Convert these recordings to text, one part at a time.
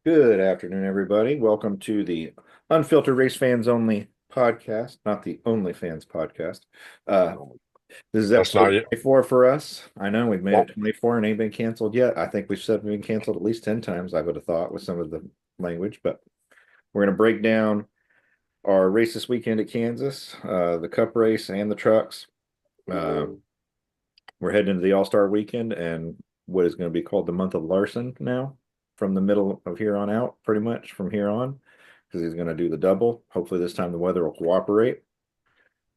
Good afternoon, everybody. Welcome to the Unfiltered Race Fans Only podcast, not the Only Fans podcast. Uh, this is That's not episode it. 24 for us. I know we've made Well, it 24 and ain't been canceled yet. I think we've said we've been canceled at least 10 times, I would have thought, with some of the language, but we're going to break down our race this weekend at Kansas, the Cup race and the trucks. Uh, we're heading into the All-Star weekend and what is going to be called the month of Larson now, from the middle of here on out, pretty much from here on, because he's going to do the double. Hopefully, this time the weather will cooperate.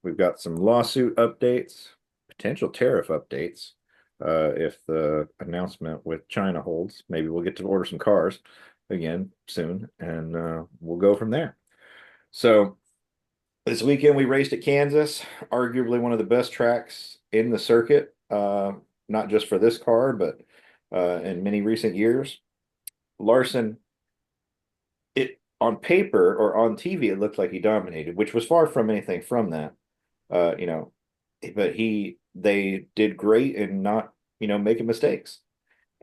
We've got some lawsuit updates, potential tariff updates. If the announcement with China holds, maybe we'll get to order some cars again soon, and we'll go from there. So, this weekend we raced at Kansas, arguably one of the best tracks in the circuit, not just for this car, but in many recent years. Larson, it on paper or on TV, it looked like he dominated, which was far from anything from that. Uh, you know, but they did great in not, making mistakes.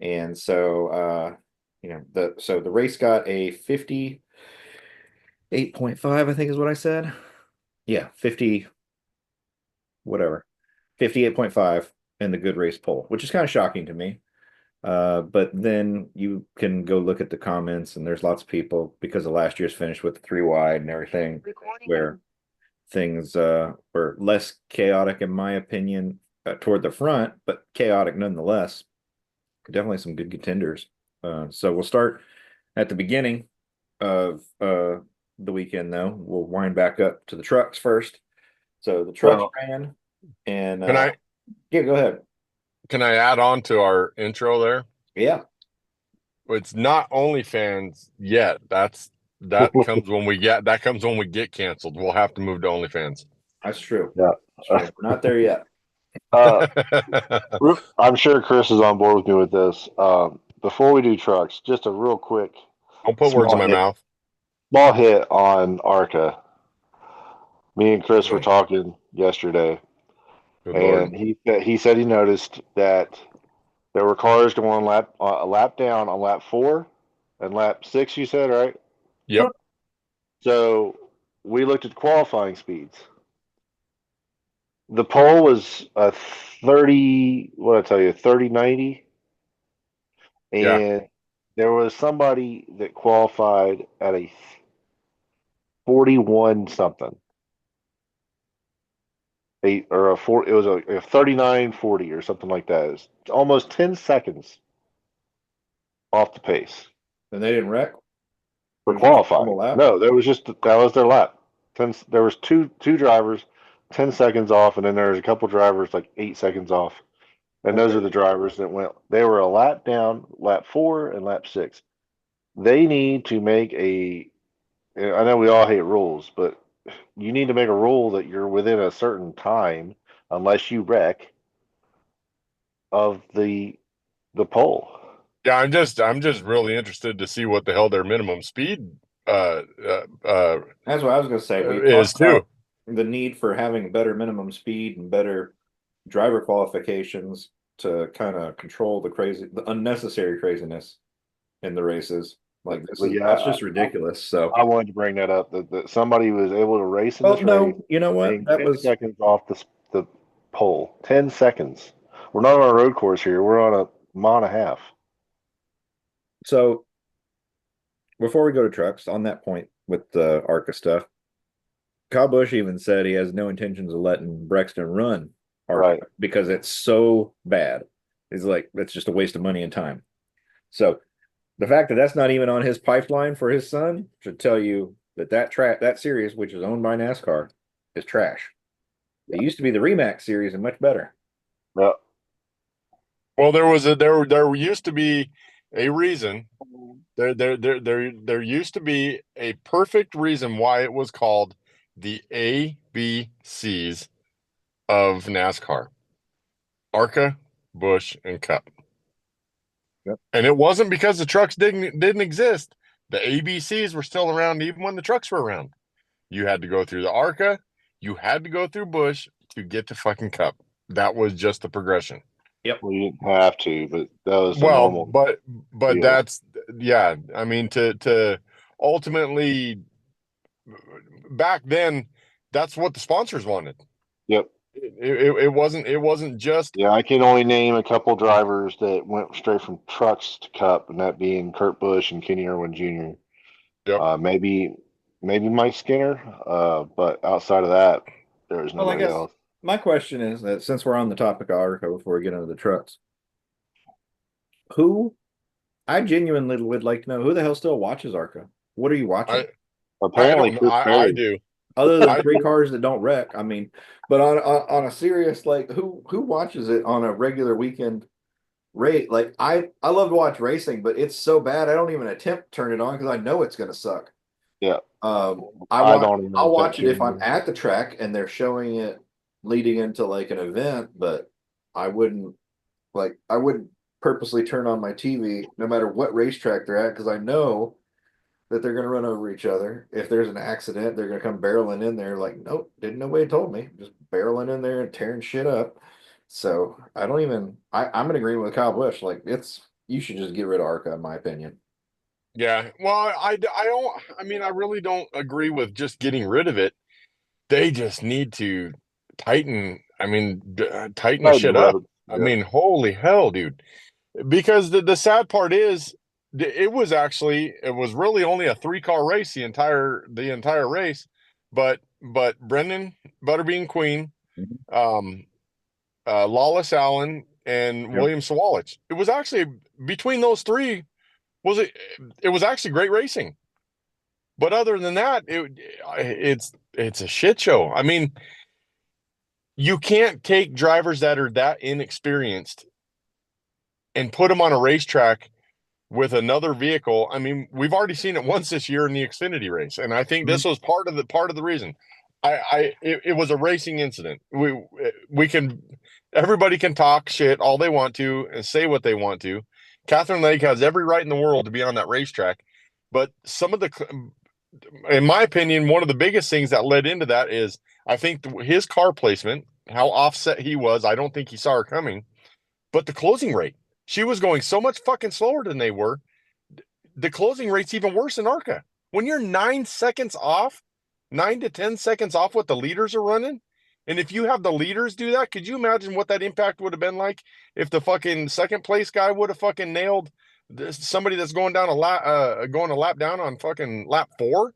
And so the race got a 58.5, I think is what I said. Yeah, 50 whatever, 58.5 in the good race poll, which is kind of shocking to me. But then you can go look at the comments, and there's lots of people because of last year's finish with the three wide and everything, where things were less chaotic, in my opinion, toward the front, but chaotic nonetheless. Definitely some good contenders. So we'll start at the beginning of the weekend, though. We'll wind back up to the trucks first. So the trucks well, ran, and can I yeah, go ahead. can I add on to our intro there? Yeah, It's not OnlyFans yet. That comes when we get canceled. We'll have to move to OnlyFans. that's true. Yeah. That's true. We're not there yet. Uh, I'm sure Chris is on board with me with this. Before we do trucks, just a real quick Don't put words in small my hit, mouth. small hit on ARCA. Me and Chris were Okay. talking yesterday, Good Lord. and he said he noticed that there were cars going a lap down on lap 4 and lap 6. You said right. Yep. So we looked at qualifying speeds. The pole was a 30. What did I tell you? 30-90. Yeah. And there was somebody that qualified at a 41 something, eight or a four. It was a 39-40 or something like that. It's almost 10 seconds off the pace And they didn't wreck. It for was just a qualifying. normal lap. No, there was just that was their lap. There was two drivers, 10 seconds off, and then there was a couple drivers like 8 seconds off. And those Okay. are the drivers that went. They were a lap down, lap 4 and lap 6. They need to make a. I know we all hate rules, but you need to make a rule that you're within a certain time, unless you wreck, of the pole. Yeah, I'm just really interested to see what the hell their minimum speed uh uh, uh That's what I was going to say. We is talked too. about the need for having better minimum speed and better driver qualifications to kind of control the unnecessary craziness in the races. Like But yeah, that's just ridiculous. So, I wanted to bring that up that somebody was able to race in well, this race no, you know what? being That 10 was seconds off the pole. 10 seconds. We're not on a road course here. We're on a mile and a half. so. Before we go to trucks, on that point with the ARCA stuff, Kyle Busch even said he has no intentions of letting Brexton run ARCA Right. because it's so bad. He's like, that's just a waste of money and time. So the fact that that's not even on his pipeline for his son should tell you that that series, which is owned by NASCAR, is trash. It used to be the Remax series and much better. Yeah. Well, there used to be a reason. There used to be a perfect reason why it was called the ABCs of NASCAR: ARCA, Busch, and Cup. Yep. And it wasn't because the trucks didn't exist. The ABCs were still around even when the trucks were around. You had to go through the ARCA, you had to go through Busch to get to fucking Cup. That was just the progression. Yep. Well, you didn't have to, but that was the Well, normal but deal. yeah, I mean to ultimately back then, that's what the sponsors wanted. Yep. It wasn't just Yeah, I can only name a couple drivers that went straight from trucks to Cup, and that being Kurt Busch and Kenny Irwin Jr. yep. Maybe Mike Skinner, but outside of that, there's Well, I nobody guess else. my question is that since we're on the topic of ARCA before we get into the trucks, who I genuinely would like to know who the hell still watches ARCA? What are you watching? I I Apparently, don't Chris I Perry. do. Other than I three cars that don't wreck, I mean, but on a serious like who watches it on a regular weekend rate? Like I love to watch racing, but it's so bad I don't even attempt to turn it on because I know it's gonna suck. Yeah, I I watch don't even I'll attempt watch it to if I'm anymore. at the track and they're showing it leading into like an event, but I wouldn't I wouldn't purposely turn on my TV no matter what racetrack they're at because I know that they're gonna run over each other. If there's an accident, they're gonna come barreling in there like, nope, didn't nobody told me. Just barreling in there and tearing shit up. So I don't even I'm in agreement with Kyle Busch. Like it's you should just get rid of ARCA in my opinion. Yeah. Well, I don't. I mean, I really don't agree with just getting rid of it. They just need to tighten. I mean, tighten the Tighten the shit up. road. I Yeah. mean, holy hell, dude. Because the sad part is, it was really only a 3-car race the entire race, but Brendan Butterbean Queen, Mhm. um, Lawless Allen, and Yep. William Sawalich. It was actually between those three was it was actually great racing. But other than that, it's a shit show. I mean, you can't take drivers that are that inexperienced and put them on a racetrack with another vehicle. I mean, we've already seen it once this year in the Xfinity race, and I think this Mhm. was part of the reason. It was a racing incident. We can everybody can talk shit all they want to and say what they want to. Catherine Legge has every right in the world to be on that racetrack, but some of the, in my opinion, one of the biggest things that led into that is I think his car placement, how offset he was. I don't think he saw her coming, but the closing rate. She was going so much fucking slower than they were. The closing rate's even worse in ARCA. When you're 9 seconds off, 9 to 10 seconds off what the leaders are running, and if you have the leaders do that, could you imagine what that impact would have been like if the fucking second place guy would have fucking nailed somebody that's going a lap down on fucking lap 4?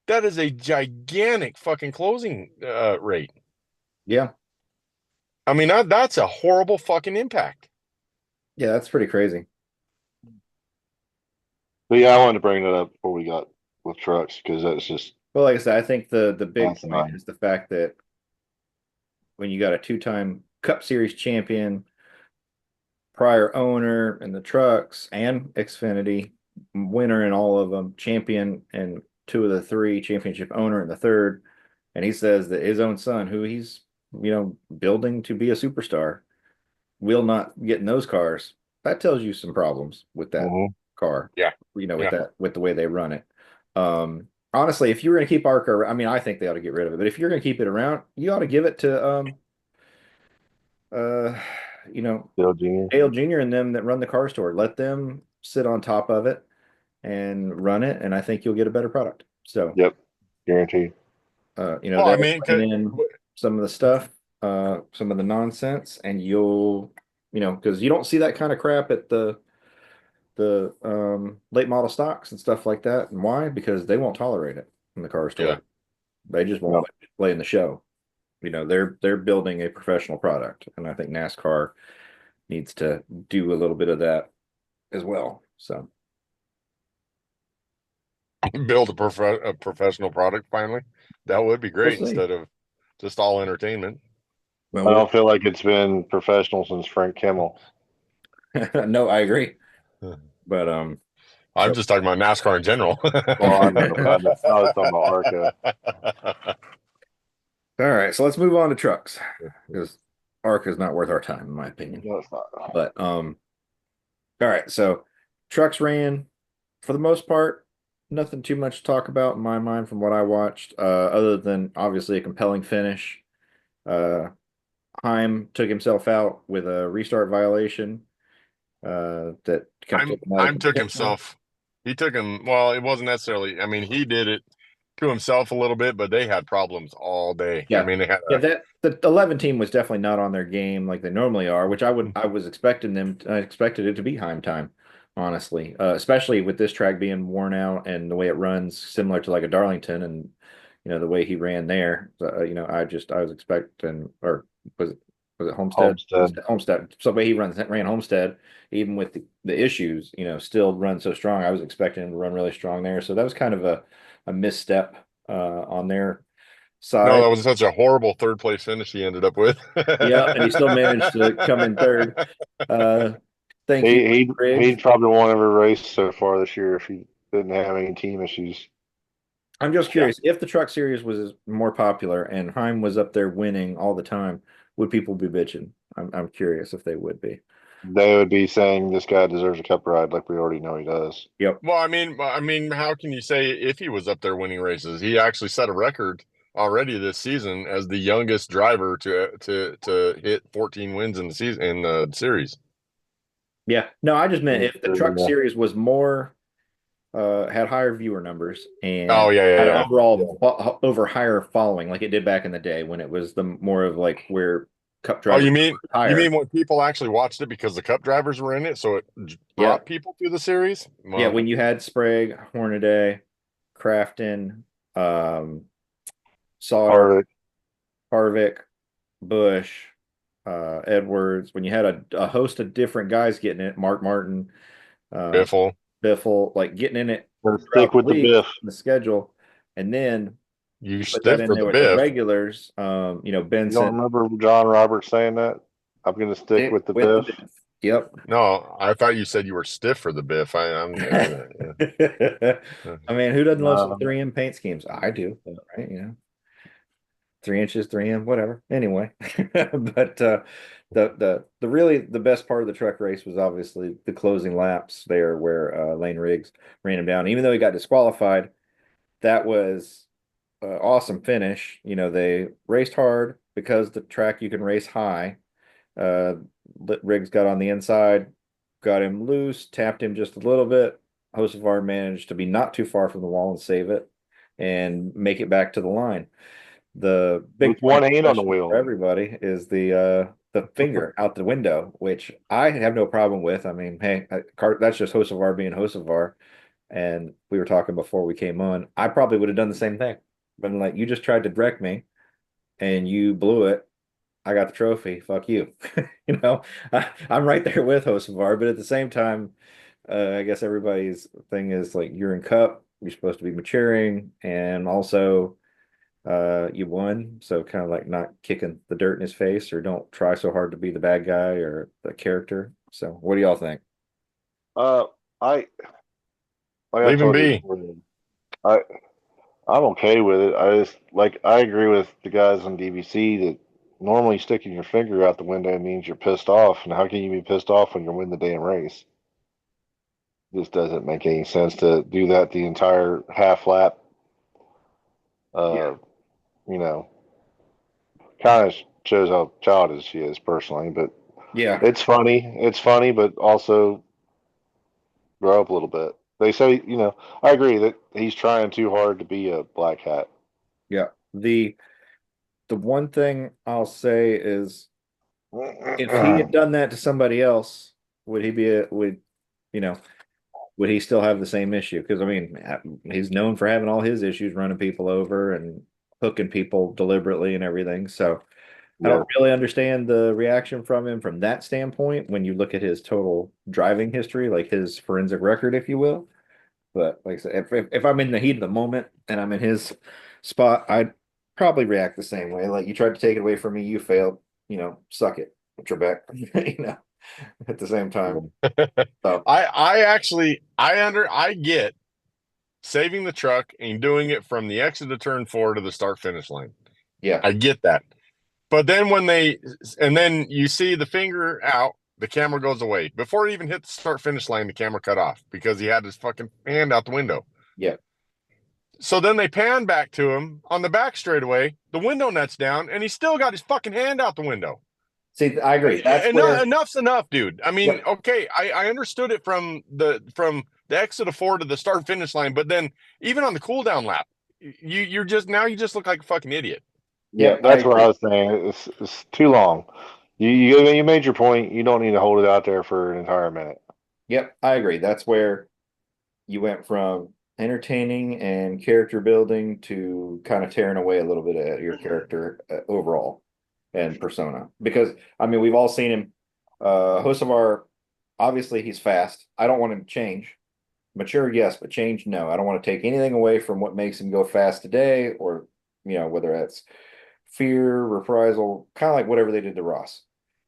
That is a gigantic fucking closing rate. Yeah. I mean, that's a horrible fucking impact. Yeah, that's pretty crazy. But yeah, I wanted to bring that up before we got with trucks because that's just Well, like I said, I think the big point asinine. is the fact that when you got a two-time Cup Series champion, prior owner in the trucks and Xfinity, winner in all of them, champion and two of the three, championship owner in the third, and he says that his own son, who he's building to be a superstar, will not get in those cars. That tells you some problems with that Hmm. car. Yeah. Yeah. With the way they run it. Honestly, if you were going to keep ARCA, I mean, I think they ought to get rid of it. But if you're going to keep it around, you ought to give it to uh, you know, Dale Jr. Dale Jr. and them that run the car store. Let them sit on top of it and run it, and I think you'll get a better product. So, Yep, guaranteed. Well, I they'll mean, rein in some of the stuff, some of the nonsense, and because you don't see that kind of crap at the late model stocks and stuff like that. And why? Because they won't tolerate it in the car yeah. store. They just won't Yep. let it play in the show. They're building a professional product, and I think NASCAR needs to do a little bit of that as well. So Build a professional product finally. That would be we'll great see. instead of just all entertainment. Well, I don't feel like it's been professional since Frank Kimmel. no, I agree. But I'm so just talking about NASCAR in general. Well, I know, but I was talking about ARCA. all right, so let's move on to trucks because ARC is not worth our time, in my opinion. No, it's not. But all right, so trucks ran for the most part, nothing too much to talk about in my mind from what I watched, other than obviously a compelling finish. Uh, Heim took himself out with a restart violation. that kind of took him out of I'm took contention. himself. He took him. Well, it wasn't necessarily. I mean, he did it to himself a little bit, but they had problems all day. I Yeah. mean, they had Yeah, a. that the 11 team was definitely not on their game like they normally are, which I was expecting I expected it to be Heim time, honestly. Especially with this track being worn out and the way it runs similar to like a Darlington and the way he ran there. So, I was expecting or was it Homestead? Homestead. Homestead. So the way he ran Homestead, even with the issues, still run so strong. I was expecting him to run really strong there. So that was kind of a misstep on their No, side. that was such a horrible third place finish he ended up with. Yeah, and he still managed to come in third. Uh, thank you, He Riggs. probably won every race so far this year if he didn't have any team issues. I'm just Yeah. curious if the truck series was more popular and Heim was up there winning all the time, would people be bitching? I'm curious if they would be. They would be saying this guy deserves a cup ride, like we already know he does. Yep. Well, I mean, how can you say if he was up there winning races? He actually set a record already this season as the youngest driver to hit 14 wins in the season in the series. Yeah. No, I just meant if the truck Yeah. series was more had higher viewer numbers Oh and yeah, yeah, had an yeah. overall over higher following like it did back in the day when it was the more of like where cup Oh, drivers you higher. mean when people actually watched it because the Cup drivers were in it, so it Yeah. brought people to the series? Yeah, Well, when you had Sprague, Hornaday, Crafton, Sauter, Harvick, Harvick, Bush, Edwards, when you had a host of different guys getting it, Mark Martin, uh, Biffle, Biffle, like getting in it gonna throughout stick the with the weeks, Biff. the schedule, and then you put that stiff in for there the with the Biff. regulars, You don't Benson, remember John Roberts saying that? I'm gonna stick stick with the with the Biff. Biff. Yep. No, I thought you said you were stiff for the Biff. Yeah. I mean, who doesn't love some No, 3M paint schemes? I do, right? 3 inches, 3M, whatever. Anyway, but the really the best part of the truck race was obviously the closing laps there where Lane Riggs ran him down. Even though he got disqualified, that was awesome finish. They raced hard because the track you can race high. Uh, Riggs got on the inside, got him loose, tapped him just a little bit. Hocevar managed to be not too far from the wall and save it and make it back to the line. The with big point one of hand on the discussion for wheel. everybody is the finger out the window, which I have no problem with. I mean, hey, that's just Hocevar being Hocevar. And we were talking before we came on. I probably would have done the same thing. Been like, you just tried to direct me and you blew it. I got the trophy. Fuck you. I'm right there with Hocevar, but at the same time, I guess everybody's thing is like you're in cup, you're supposed to be maturing, and also you won, so kind of like not kicking the dirt in his face or don't try so hard to be the bad guy or the character. So what do y'all think? Uh, I like I Leave him told you be. before, I I'm okay with it. I just like I agree with the guys on DVC that normally sticking your finger out the window means you're pissed off, and how can you be pissed off when you win the damn race? This doesn't make any sense to do that the entire half lap. Yeah. Uh, you know, kind of shows how childish she is personally, but Yeah. it's funny. It's funny, but also grow up a little bit. They say, I agree that he's trying too hard to be a black hat. Yeah. The one thing I'll say is if he had done that to somebody else, would he be a would you know would he still have the same issue? Because I mean, he's known for having all his issues running people over and hooking people deliberately and everything. So I Yeah. don't really understand the reaction from him from that standpoint when you look at his total driving history, like his forensic record, if you will. But like I said, if I'm in the heat of the moment and I'm in his spot, I'd probably react the same way. Like you tried to take it away from me, you failed. Suck it, Trebek. At the same time. So I get saving the truck and doing it from the exit to turn 4 to the start finish line. yeah, I get that. But then and then you see the finger out, the camera goes away. Before he even hit the start finish line, the camera cut off because he had his fucking hand out the window. yeah, So then they pan back to him on the back straightaway. The window net's down, and he still got his fucking hand out the window. See, I agree. That's where. Enough's enough, dude. I mean, Yep. okay, I understood it from the exit of 4 to the start finish line, but then even on the cool down lap, you just look like a fucking idiot. Yeah, Yep. I that's what I agree. was saying. It's too long. You made your point. You don't need to hold it out there for an entire minute. Yep. I agree. That's where you went from entertaining and character building to kind of tearing away a little bit at your character overall and persona. Because I mean, we've all seen him. Host of our, obviously he's fast. I don't want him to change. Mature, yes, but change, no. I don't want to take anything away from what makes him go fast today, or whether that's fear, reprisal, kind of like whatever they did to Ross.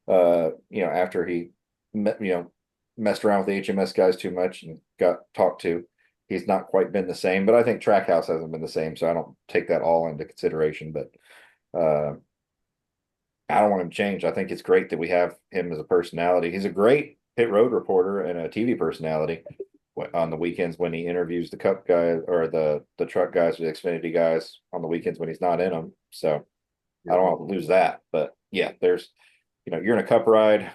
After he messed around with the HMS guys too much and got talked to. He's not quite been the same, but I think Trackhouse hasn't been the same, so I don't take that all into consideration. But I don't want him to change. I think it's great that we have him as a personality. He's a great pit road reporter and a TV personality on the weekends when he interviews the Cup guys or the truck guys or the Xfinity guys on the weekends when he's not in them. So I don't want to lose that. But yeah, there's you're in a Cup ride.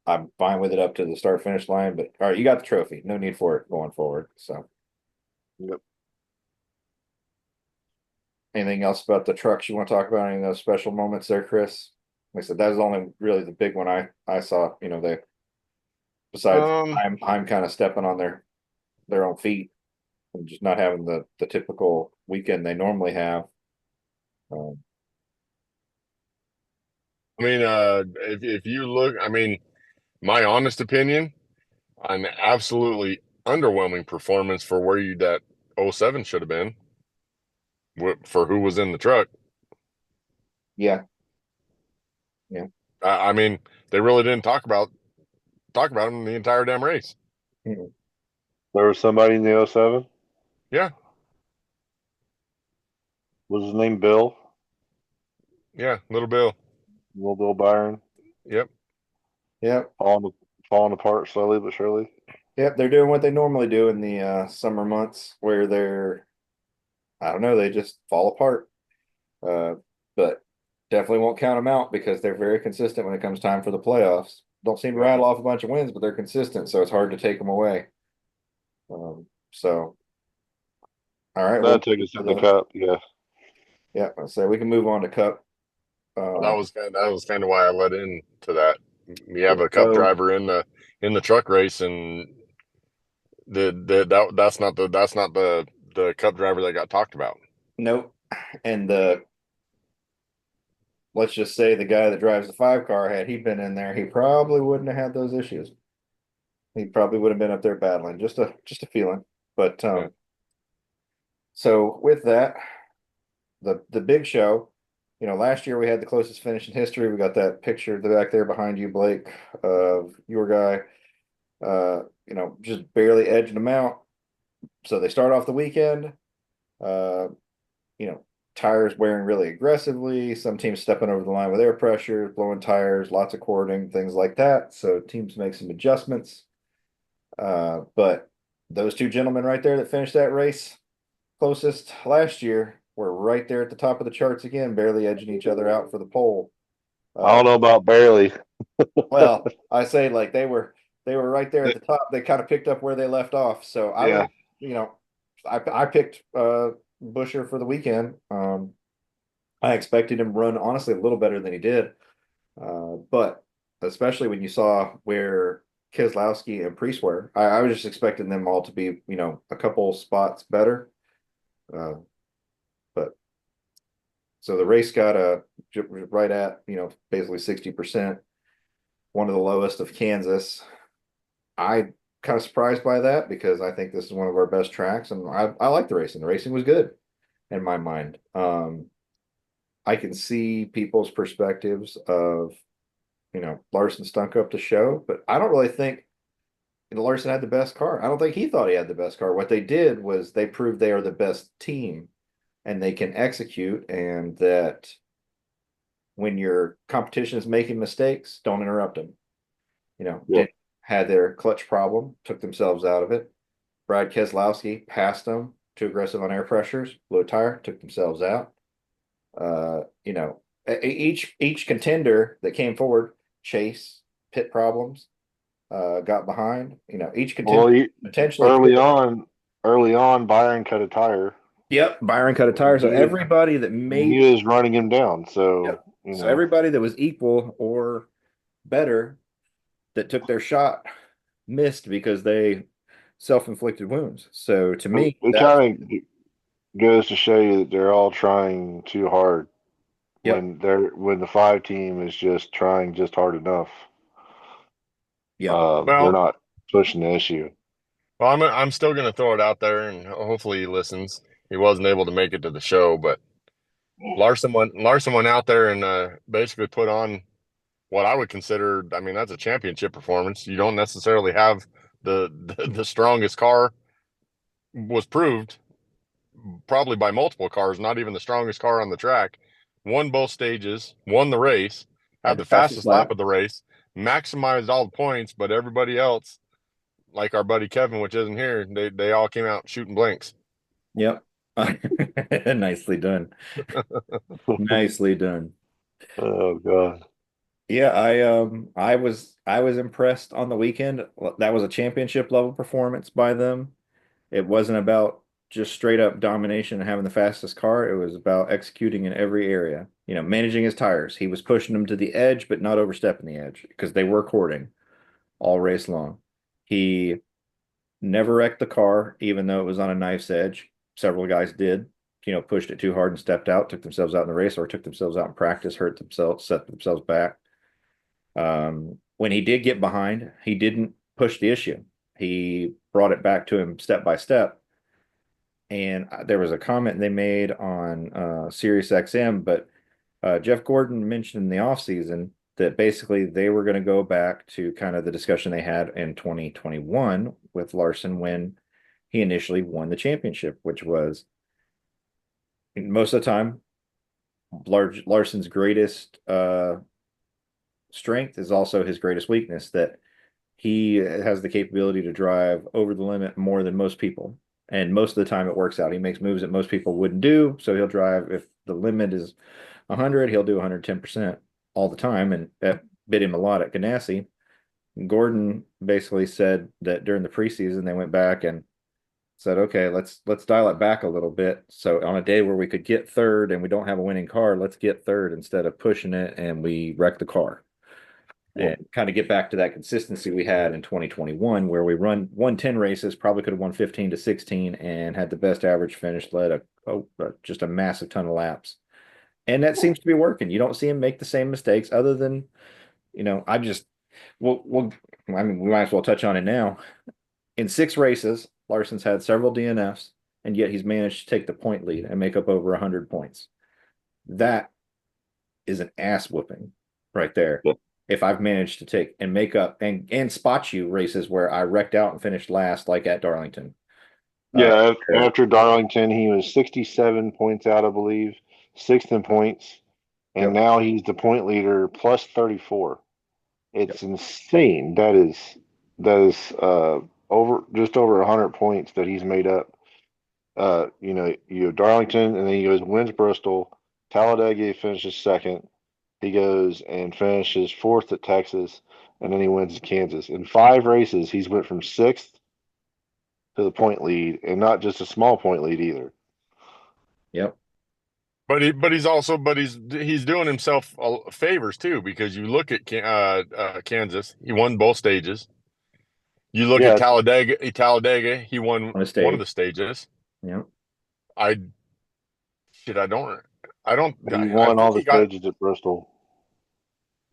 I'm fine with it up to the start finish line, but all right, you got the trophy. No need for it going forward. So Yep. anything else about the trucks you want to talk about? Any of those special moments there, Chris? Like I said, that was only really the big one I saw. They besides Um, I'm kind of stepping on their own feet and just not having the typical weekend they normally have. Um, I mean, if you look, I mean, my honest opinion, an absolutely underwhelming performance for where you that '07 should have been for who was in the truck. yeah, yeah. I mean, they really didn't talk about him the entire damn race. Mm-mm. There was somebody in the '07. Yeah, Was his name Bill? yeah, little Bill. Little Bill Byron. Yep. Yep. Falling apart slowly but surely. Yep. They're doing what they normally do in the summer months where I don't know, they just fall apart. But definitely won't count them out because they're very consistent when it comes time for the playoffs. Don't seem to rattle off a bunch of wins, but they're consistent, so it's hard to take them away. So all right, That took us to the Cup. Yeah. yeah, let's say we can move on to Cup. That was kind of why I led into that. You Yeah, have a Cup so driver in the truck race, and that's not the Cup driver that got talked about. nope. And let's just say the guy that drives the 5 car, had he been in there, he probably wouldn't have had those issues. He probably would have been up there battling. Just a feeling. But Yeah. so with that, the big show, last year we had the closest finish in history. We got that picture back there behind you, Blake, of your guy. Just barely edging them out. So they start off the weekend. Uh, you know, tires wearing really aggressively. Some teams stepping over the line with air pressure, blowing tires, lots of cording, things like that. So teams make some adjustments. But those two gentlemen right there that finished that race closest last year were right there at the top of the charts again, barely edging each other out for the pole. I don't know about barely. Well, I say like they were right there at the top. They kind of picked up where they left off. So I Yeah. would, I picked Busher for the weekend. I expected him to run honestly a little better than he did. But especially when you saw where Keselowski and Priest were, I was just expecting them all to be, a couple spots better. Uh, but so the race got right at, basically 60%, one of the lowest of Kansas. I kind of surprised by that because I think this is one of our best tracks, and I like the racing. The racing was good in my mind. I can see people's perspectives of, Larson stunk up the show, but I don't really think Larson had the best car. I don't think he thought he had the best car. What they did was they proved they are the best team and they can execute, and that when your competition is making mistakes, don't interrupt them. Yep. Did had their clutch problem, took themselves out of it. Brad Keselowski passed them, too aggressive on air pressures, blew a tire, took themselves out. each contender that came forward, Chase, pit problems, got behind. Each Well, contender potentially early could. on, early on, Byron cut a tire. Yep, Byron cut a tire. So everybody that He made, was running him down. So, yep. So everybody that was equal or better that took their shot missed because they self-inflicted wounds. So to me, it that's kind of goes to show you that they're all trying too hard yep, when the 5 team is just trying just hard enough. yep. They're Well, not pushing the issue. well, I'm still gonna throw it out there, and hopefully he listens. He wasn't able to make it to the show, but Larson went out there and basically put on what I would consider. I mean, that's a championship performance. You don't necessarily have the strongest car. Was proved probably by multiple cars, not even the strongest car on the track. Won both stages, won the race, Had had the the fastest fastest lap lap. of the race, maximized all the points, but everybody else, like our buddy Kevin, which isn't here, they all came out shooting blanks. Yep. Nicely done. Nicely done. Oh God. Yeah, I was impressed on the weekend. That was a championship level performance by them. It wasn't about just straight up domination and having the fastest car. It was about executing in every area. Managing his tires. He was pushing them to the edge, but not overstepping the edge because they were courting all race long. He never wrecked the car, even though it was on a knife's edge. Several guys did, pushed it too hard and stepped out, took themselves out in the race, or took themselves out in practice, hurt themselves, set themselves back. When he did get behind, he didn't push the issue. He brought it back to him step by step. And there was a comment they made on Sirius XM, but Jeff Gordon mentioned in the offseason that basically they were going to go back to kind of the discussion they had in 2021 with Larson when he initially won the championship, which was most of the time Larson's greatest strength is also his greatest weakness, that he has the capability to drive over the limit more than most people. And most of the time it works out. He makes moves that most people wouldn't do. So he'll drive, if the limit is 100, he'll do 110% all the time. And that bit him a lot at Ganassi. Gordon basically said that during the preseason, they went back and said, okay, let's dial it back a little bit. So on a day where we could get third and we don't have a winning car, let's get third instead of pushing it and we wreck the car. Yeah. And kind of get back to that consistency we had in 2021, where we won 10 races, probably could have won 15 to 16 and had the best average finish, led just a massive ton of laps. And that seems to be working. You don't see him make the same mistakes other than, I just, I mean, we might as well touch on it now. In 6 races, Larson's had several DNFs, and yet he's managed to take the point lead and make up over 100 points. That is an ass whooping right there. Yeah. If I've managed to take and make up and spot you races where I wrecked out and finished last, like at Darlington. Yeah, after Darlington, he was 67 points out, I believe, sixth in points, and Yep. now he's the point leader plus 34. It's Yep. insane. That is just over 100 points that he's made up. You have Darlington, and then he goes wins Bristol, Talladega finishes second. He goes and finishes fourth at Texas, and then he wins Kansas. In 5 races, he's went from sixth to the point lead, and not just a small point lead either. Yep. He's doing himself favors too, because you look at Kansas, he won both stages. You look at Yeah, Talladega, he won On a one of the stage. stages. Yep. I shit, I don't, he I won all think the he got, stages at Bristol.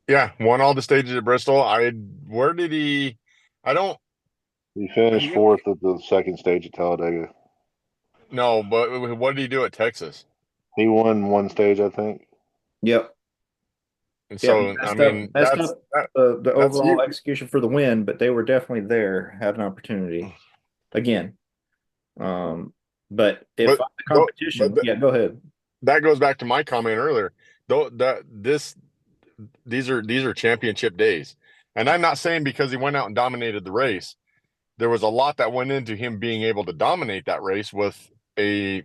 yeah, won all the stages at Bristol. Where did he? I don't. He finished He, fourth at the second stage at Talladega. no, but what did he do at Texas? He won one stage, I think. Yep. And Yep. so, I Messed up, mean, messed up the that's overall huge. execution for the win, but they were definitely there, had an opportunity again. But if But the though, but competition, yeah, go ahead. that goes back to my comment earlier. Though that these are championship days, and I'm not saying because he went out and dominated the race. There was a lot that went into him being able to dominate that race with a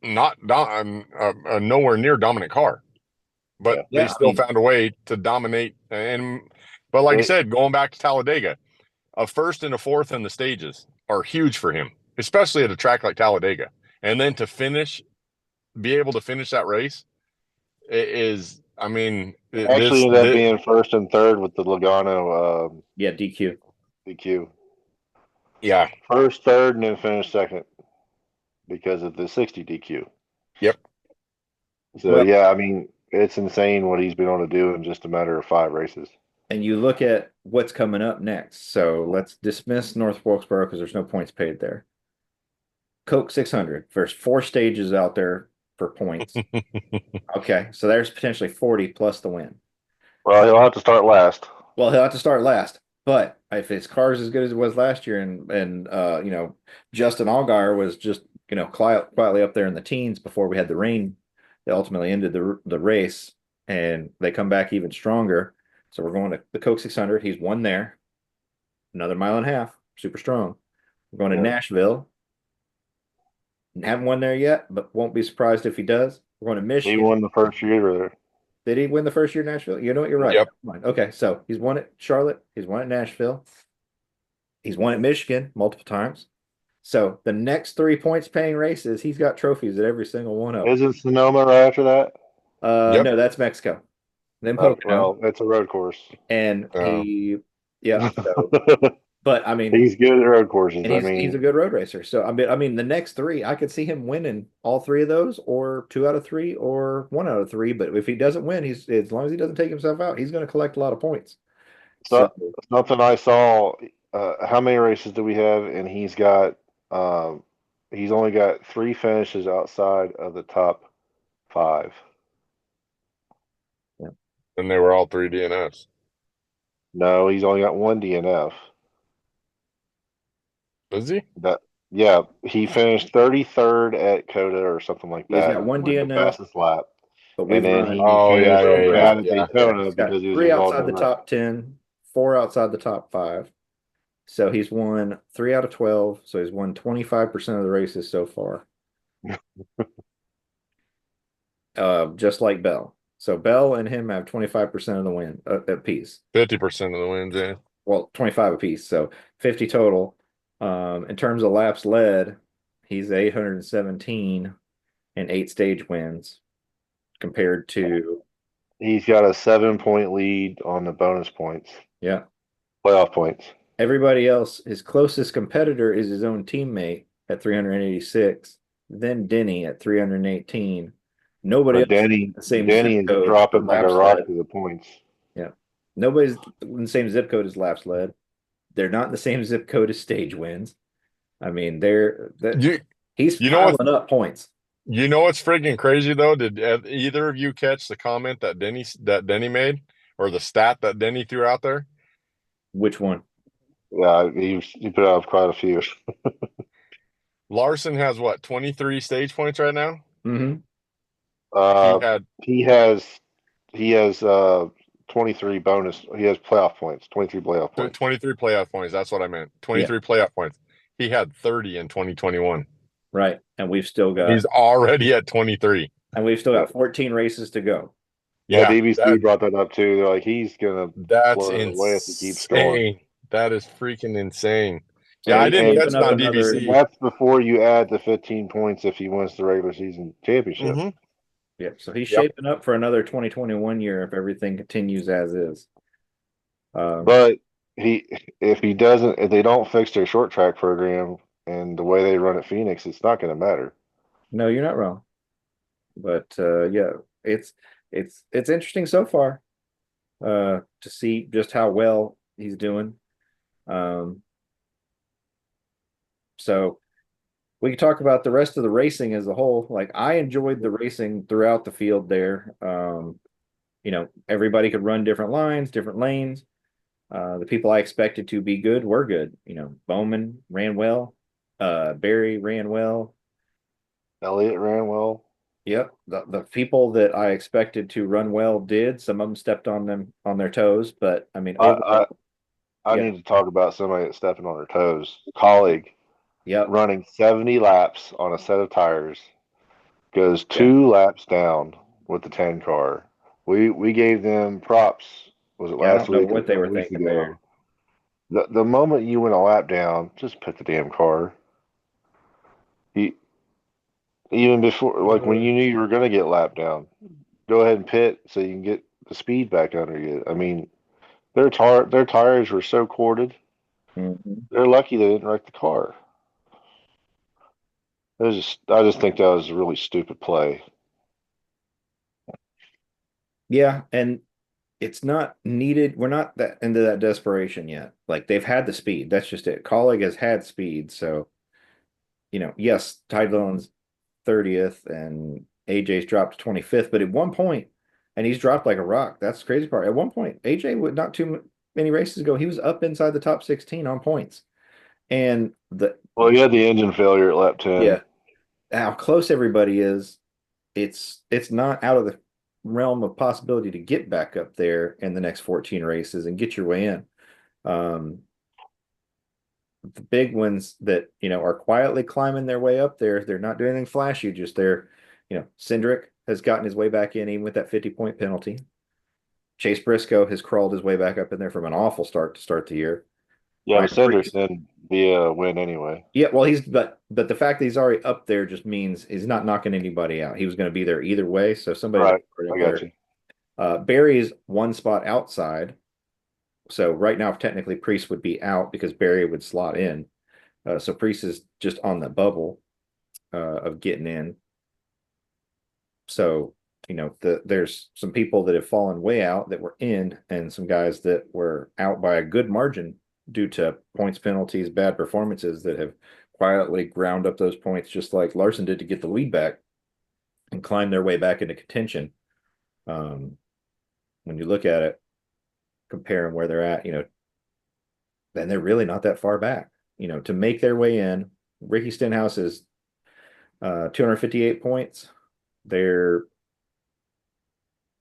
not a nowhere near dominant car. but Yeah. they Yeah, I still mean, found a way to dominate. But like I It- said, going back to Talladega, a first and a fourth in the stages are huge for him, especially at a track like Talladega. And then to be able to finish that race is, I mean, Actually ended up being first and third with the Logano yeah, DQ. DQ. yeah, First, third, and then finished second because of the 60 DQ. yep. So Well, yeah, I mean, it's insane what he's been able to do in just a matter of 5 races. and you look at what's coming up next. So let's dismiss North Wilkesboro because there's no points paid there. Coke 600. There's 4 stages out there for points. Okay, so there's potentially 40 plus the win. Well, he'll have to start last. Well, he'll have to start last. But if his car's as good as it was last year, and Justin Allgaier was just quietly up there in the teens before we had the rain that ultimately ended the race, and they come back even stronger. So we're going to the Coke 600. He's won there, another mile and a half, super strong. We're going to Yeah. Nashville. Haven't won there yet, but won't be surprised if he does. We're going to He Michigan. won the first year there. Did he win the first year in Nashville? You know what? You're right. Yep. Okay, so he's won at Charlotte. He's won at Nashville. He's won at Michigan multiple times. So the next 3 points paying races, he's got trophies at every single one of them. Isn't Sonoma right after that? Yep. No, that's Mexico. Then Pocono. Well, it's a road course. And yeah. So, but I mean, He's good at road courses. and he's a good road racer. So I mean, the next 3, I could see him winning all 3 of those, or 2 out of 3, or 1 out of 3. But if he doesn't win, he's as long as he doesn't take himself out, he's going to collect a lot of points. So something I saw. How many races do we have? And he's only got 3 finishes outside of the top 5. And they were all 3 DNFs. No, he's only got 1 DNF. Is he? Yeah, he finished 33rd at Coda or something like He's that. got 1 with the DNF, fastest lap. but we've And then run. he Oh, yeah, finished yeah, bad at yeah. Daytona He's got because he was 3 involved outside in the a wreck. top 10, 4 outside the top 5. So he's won 3 out of 12. So he's won 25% of the races so far. Just like Bell. So Bell and him have 25% of the win apiece. 50% of the wins, yeah. Well, 25 apiece. So 50 total. In terms of laps led, he's 817 and 8 stage wins compared to, He's got a 7-point lead on the bonus points, yeah. playoff points. Everybody else, his closest competitor is his own teammate at 386, then Denny at 318. Nobody But else in the same Denny zip is code for dropping like a laps rock led. to the points. Yeah. Nobody's in the same zip code as laps led. They're not in the same zip code as stage wins. I mean, he's You know what? piling up points. You know what's friggin' crazy though? Did either of you catch the comment that Denny made, or the stat that Denny threw out there? Which one? Yeah, he put out quite a few. Larson has 23 stage points right now? Mm-hmm. He He has 23 bonus. He has playoff points. 23 playoff points. 23 playoff points. That's what I meant. 23 playoff points. He had 30 in 2021. Right. And we've still got He's already at 23. and we've still got 14 races to go. Yeah, Yeah, BBC brought that up too. They're like, he's gonna that's blow it away if he keeps going. insane. That is freaking insane. So Yeah, I he's didn't catch shaping it up on another- BBC. That's before you add the 15 points if he wins the regular season championship. Mhm. Yep. So he's Yep. shaping up for another 2021 year if everything continues as is. But if they don't fix their short track program and the way they run at Phoenix, it's not going to matter. No, you're not wrong. But yeah, it's interesting so far to see just how well he's doing. So we can talk about the rest of the racing as a whole. Like I enjoyed the racing throughout the field there. Everybody could run different lines, different lanes. The people I expected to be good were good. Bowman ran well. Barry ran well. Elliott ran well. Yep. The people that I expected to run well did. Some of them stepped on their toes, but I mean, I yeah. need to talk about somebody that's stepping on their toes. Colleague Yep. running 70 laps on a set of tires, goes 2 laps down with the 10 car, We gave them props. Was it Yeah, I last don't know week or a what they couple were weeks thinking there. ago? The moment you went a lap down, just put the damn car. You, even before, like when you knew you were going to get lapped down, go ahead and pit so you can get the speed back under you. I mean, their tires were so corded. Mhm. They're lucky they didn't wreck the car. I just think that was a really stupid play. Yeah, and it's not needed. We're not that into that desperation yet. Like they've had the speed. That's just it. Colleague has had speed. So, yes, Ty Dillon's 30th and AJ's dropped to 25th, but at one point, and he's dropped like a rock. That's the crazy part. At one point, AJ would not too many races ago, he was up inside the top 16 on points. And Well, you had the engine failure at lap yeah, 10. how close everybody is, it's not out of the realm of possibility to get back up there in the next 14 races and get your way in. Um, the big ones that are quietly climbing their way up there, they're not doing anything flashy, just they're Cindric has gotten his way back in even with that 50-point penalty. Chase Briscoe has crawled his way back up in there from an awful start to start the year. Yeah, Ryan but Cindric Preece, didn't be a win anyway. yeah, well, but the fact that he's already up there just means he's not knocking anybody out. He was going to be there either way, so somebody's Right. already I up got there. you. Barry's one spot outside, so right now technically Priest would be out because Barry would slot in. So Priest is just on the bubble of getting in. So there's some people that have fallen way out that were in, and some guys that were out by a good margin due to points, penalties, bad performances that have quietly ground up those points, just like Larson did to get the lead back and climb their way back into contention. Um, when you look at it, comparing where they're at, then they're really not that far back. To make their way in, Ricky Stenhouse is 258 points. They're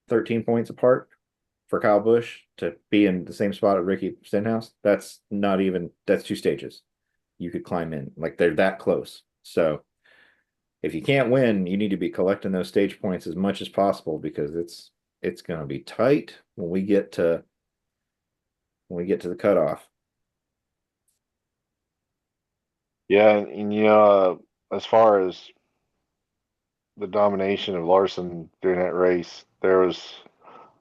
13 points apart for Kyle Busch to be in the same spot at Ricky Stenhouse. That's two stages. You could climb in. Like they're that close. So if you can't win, you need to be collecting those stage points as much as possible because it's going to be tight when we get to the cutoff. Yeah, as far as the domination of Larson during that race, there was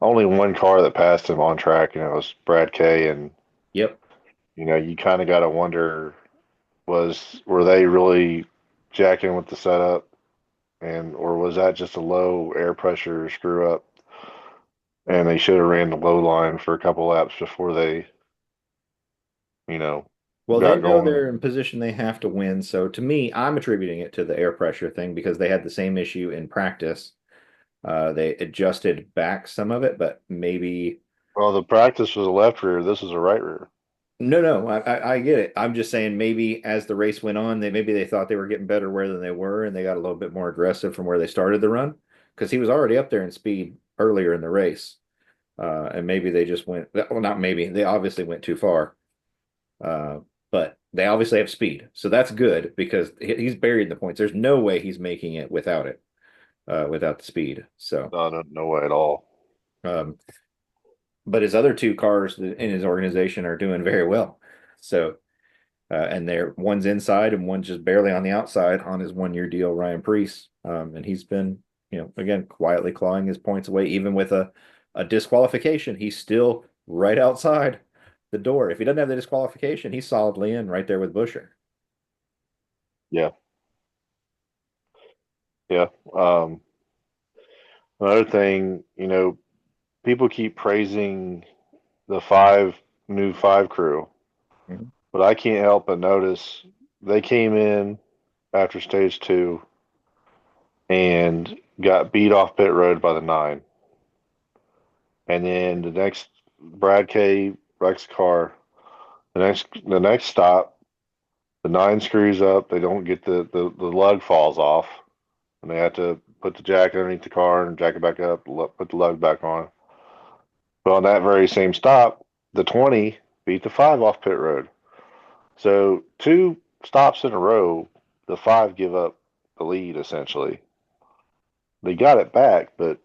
only one car that passed him on track, and it was Brad Kay. And Yep. you kind of got to wonder, were they really jacking with the setup, and or was that just a low air pressure screw up, and they should have ran the low line for a couple laps before they, you know, Well, they got know going. they're in position they have to win. So to me, I'm attributing it to the air pressure thing because they had the same issue in practice. They adjusted back some of it, but maybe Well, the practice was a left rear. This is a right rear. no. I get it. I'm just saying maybe as the race went on, they thought they were getting better where than they were, and they got a little bit more aggressive from where they started the run because he was already up there in speed earlier in the race. And maybe they just went, well, not maybe, they obviously went too far. Uh, but they obviously have speed. So that's good because he's buried in the points. There's no way he's making it without it, without the speed. So, No, no, no way at all. um, but his other two cars in his organization are doing very well. So, and one's inside and one's just barely on the outside on his 1 year deal, Ryan Preece. And he's been, again, quietly clawing his points away, even with a disqualification. He's still right outside the door. If he doesn't have the disqualification, he's solidly in right there with Buescher. Yeah, yeah. Another thing, people keep praising the new five crew, Mhm. but I can't help but notice they came in after stage two and got beat off pit road by the nine. And then the next Brad K wrecks car. The next stop, the nine screws up. They don't get the lug falls off, and they have to put the jack underneath the car and jack it back up, put the lug back on. But on that very same stop, the 20 beat the five off pit road. So two stops in a row, the five give up the lead essentially. They got it back, but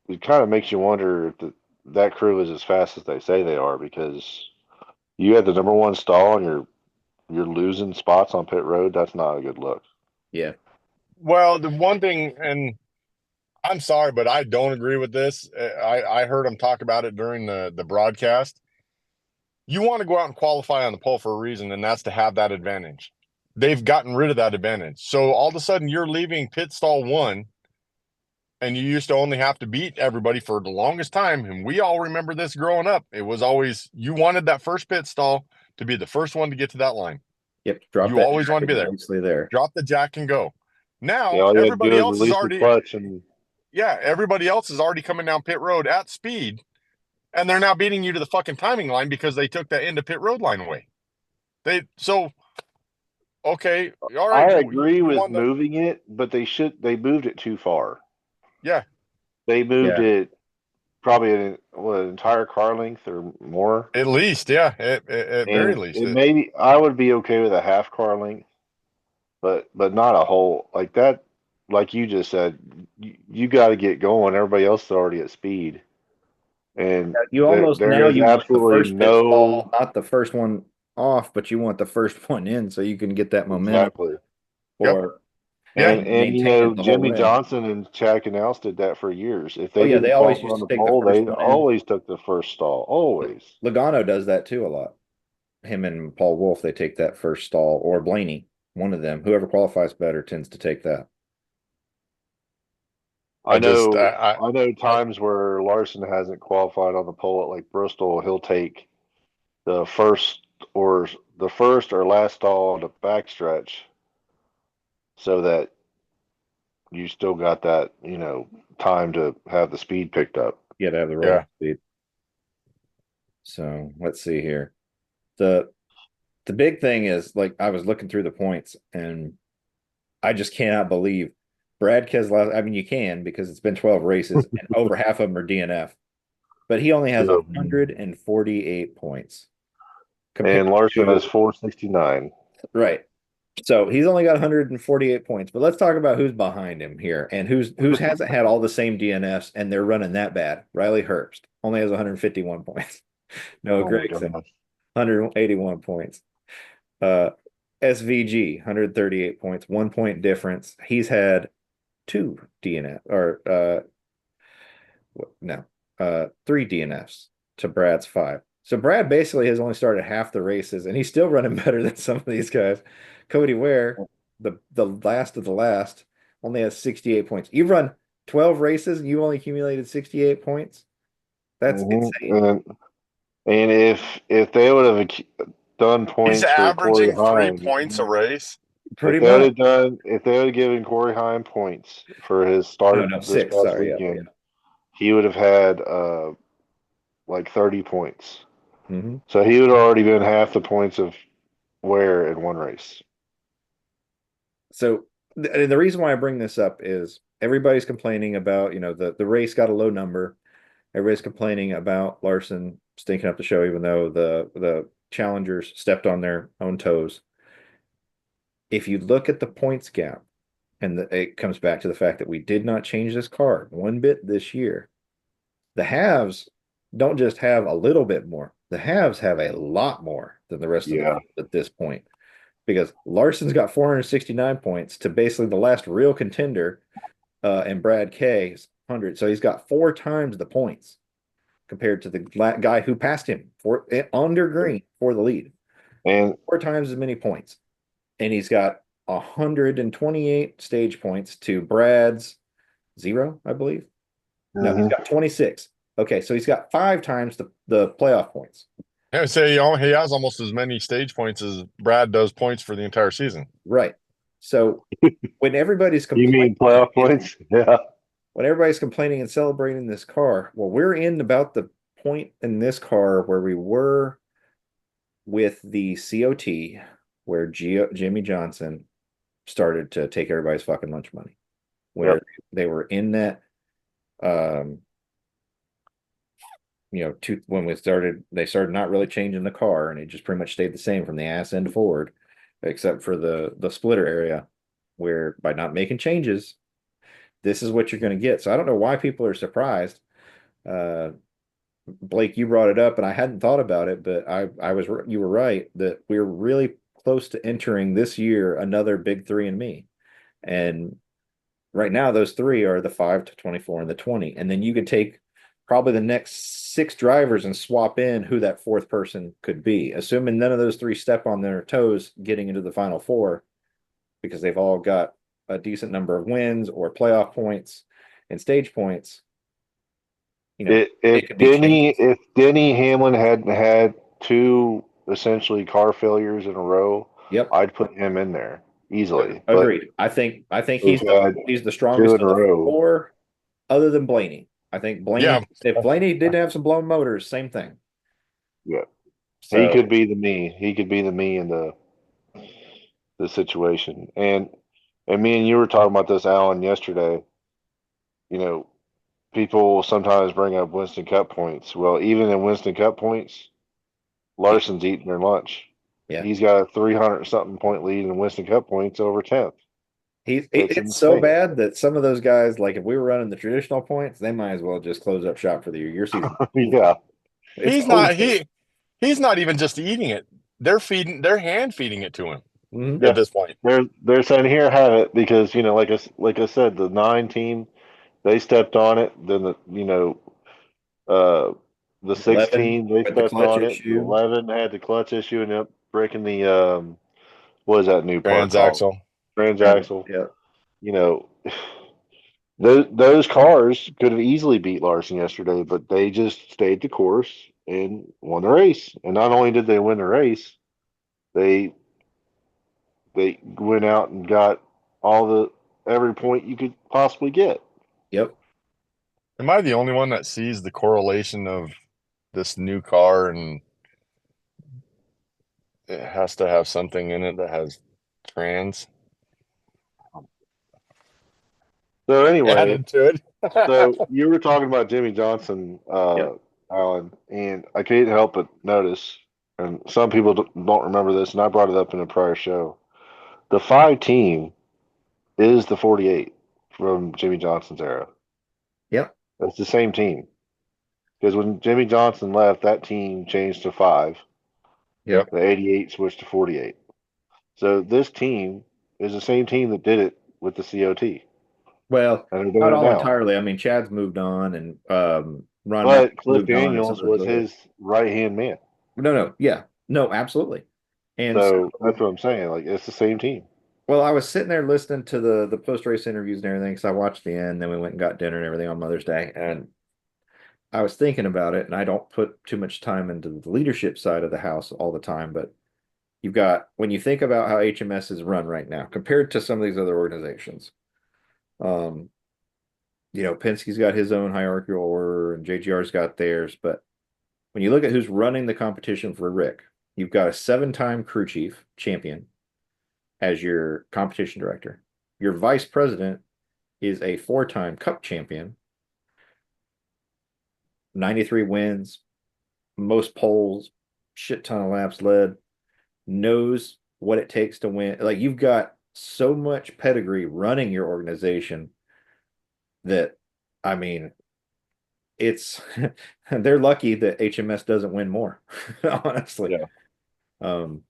it kind of makes you wonder if that crew is as fast as they say they are, because you had the number one stall and you're losing spots on pit road. That's not a good look. Yeah. Well, the one thing, and I'm sorry, but I don't agree with this. I heard him talk about it during the broadcast. You want to go out and qualify on the pole for a reason, and that's to have that advantage. They've gotten rid of that advantage. So all of a sudden you're leaving pit stall one, and you used to only have to beat everybody for the longest time. And we all remember this growing up. It was always, you wanted that first pit stall to be the first one to get to that line. Yep. Drop You that always want to be there. obviously there. Drop the jack and go. Yeah, Now all you had to everybody do is else is release the already, clutch and yeah, everybody else is already coming down pit road at speed, and they're now beating you to the fucking timing line because they took that into pit road line away. Okay, all right. I You agree you with won the, moving it, but they moved it too far. yeah, They moved Yeah. it probably an entire car length or more. at least, yeah, at very And least. it maybe I would be okay with a half car length, but not a whole like that. Like you just said, you got to get going. Everybody else is already at speed, and You almost there now is you want the absolutely first pit stall, no not the first one off, but you want the first one in so you can get that momentum exactly. Yep. or Yeah. And you maintain know, it the whole Jimmy way. Johnson and Chad Canals did that for years. If Oh they yeah, didn't they always qualify used on to the take the pole, first they one in. always took the first stall. Always. Logano does that too a lot. Him and Paul Wolf, they take that first stall, or Blaney, one of them. Whoever qualifies better tends to take that. I just know I know times where Larson hasn't qualified on the pole at like Bristol, he'll take the or first or last stall on the backstretch so that you still got that, time to have the speed picked up. You got to have the rolling yeah. speed. So let's see here. The the big thing is, like, I was looking through the points and I just cannot believe Brad Keselowski. I mean, you can because it's been 12 races and over half of them are DNF, but he only has Yeah. 148 points compared And Larson is to 469. right. So he's only got 148 points. But let's talk about who's behind him here and who's hasn't had all the same DNFs and they're running that bad. Riley Herbst only has 151 points. Noah Oh my Gragson, gosh. 181 points. Uh, SVG, 138 points, 1 point difference. He's had two DNF or no, three DNFs to Brad's five. So Brad basically has only started half the races, and he's still running better than some of these guys. Cody Ware, the last of the last, only has 68 points. You've run 12 races and you only accumulated 68 points. That's insane. And if they would have done He's points for Corey averaging 3 points a Heim, race. Pretty much. if they would have given Corey Heim points for his start No, this six. past Sorry. Yeah. weekend, he would have had like 30 points. Mhm. So he would have already been half the points of Ware in one race. So and the reason why I bring this up is everybody's complaining about, the race got a low number. Everybody's complaining about Larson stinking up the show, even though the challengers stepped on their own toes. If you look at the points gap, and it comes back to the fact that we did not change this car one bit this year. The halves don't just have a little bit more. The halves have a lot more than the rest of the Yeah. field at this point. Because Larson's got 469 points to basically the last real contender, and Brad K's 100. So he's got 4 times the points compared to the guy who passed him under green for the lead. And 4 times as many points. And he's got 128 stage points to Brad's 0, I believe. No, he's got 26. Okay, so he's got 5 times the playoff points. I would say he has almost as many stage points as Brad does points for the entire season. Right. So when everybody's you complaining, mean playoff points? Yeah. when everybody's complaining and celebrating this car, well, we're in about the point in this car where we were with the COT, where Jimmy Johnson started to take everybody's fucking lunch money, where Yep. they were in that, when they started not really changing the car, and it just pretty much stayed the same from the ass end forward, except for the splitter area, where by not making changes, this is what you're going to get. So I don't know why people are surprised. Uh, Blake, you brought it up, and I hadn't thought about it, but you were right that we're really close to entering this year another big three and me. And right now, those three are the 5 to 24 and the 20. And then you could take probably the next 6 drivers and swap in who that fourth person could be, assuming none of those three step on their toes getting into the final four because they've all got a decent number of wins or playoff points and stage points. You know, it could be changes. If Denny Hamlin hadn't had 2 essentially car failures in a row, Yep. I'd put him in there easily. Agreed. I think He's had he's the 2 strongest in a of the row. 4 other than Blaney. I think Yeah. if Blaney did have some blown motors, same thing. Yeah. He So could be the me. He could be the me in the situation. And me and you were talking about this, Alan, yesterday. You know, people sometimes bring up Winston Cup points. Well, even in Winston Cup points, Larson's eating their lunch. yeah, He's got a 300 something point lead in Winston Cup points over 10th. It's it's so insane. bad that some of those guys, like if we were running the traditional points, they might as well just close up shop for the year. Your season, Yeah. it's He's not over. he's not even just eating it. They're hand feeding it to him Mhm. at Yeah. this point. They're saying here have it because, like I said, the 9 team, they stepped on it. Then uh the 11 16, they with the stepped clutch on it. The issue. 11 had the clutch issue and up breaking the what is that new part called? Transaxle. Transaxle. Yeah, You know, those cars could have easily beat Larson yesterday, but they just stayed the course and won the race. And not only did they win the race, they they went out and got all the every point you could possibly get. yep. Am I the only one that sees the correlation of this new car and it has to have something in it that has trans So anyway, added to it? so you were talking about Jimmy Johnson, Yep. Alan, and I can't help but notice, and some people don't remember this, and I brought it up in a prior show. The 5 team is the 48 from Jimmy Johnson's era. Yep. It's the same team because when Jimmy Johnson left, that team changed to 5. Yep. The 88 switched to 48. So this team is the same team that did it with the COT, Well, and they're not doing it all now. entirely. I mean, Chad's moved on and Ron Mack But Cliff moved on and some Daniels of those was other. his right hand man. No, yeah. No, absolutely. And So so, that's what I'm saying. Like it's the same team. well, I was sitting there listening to the post race interviews and everything because I watched the end, then we went and got dinner and everything on Mother's Day, and I was thinking about it, and I don't put too much time into the leadership side of the house all the time, but you've got when you think about how HMS is run right now compared to some of these other organizations. Um, Penske's got his own hierarchical order and JGR's got theirs, but when you look at who's running the competition for Rick, you've got a 7-time crew chief champion as your competition director. Your vice president is a 4-time cup champion, 93 wins, most poles, shit ton of laps led, knows what it takes to win. Like you've got so much pedigree running your organization that, I mean, it's they're lucky that HMS doesn't win more, honestly. Yeah. Um,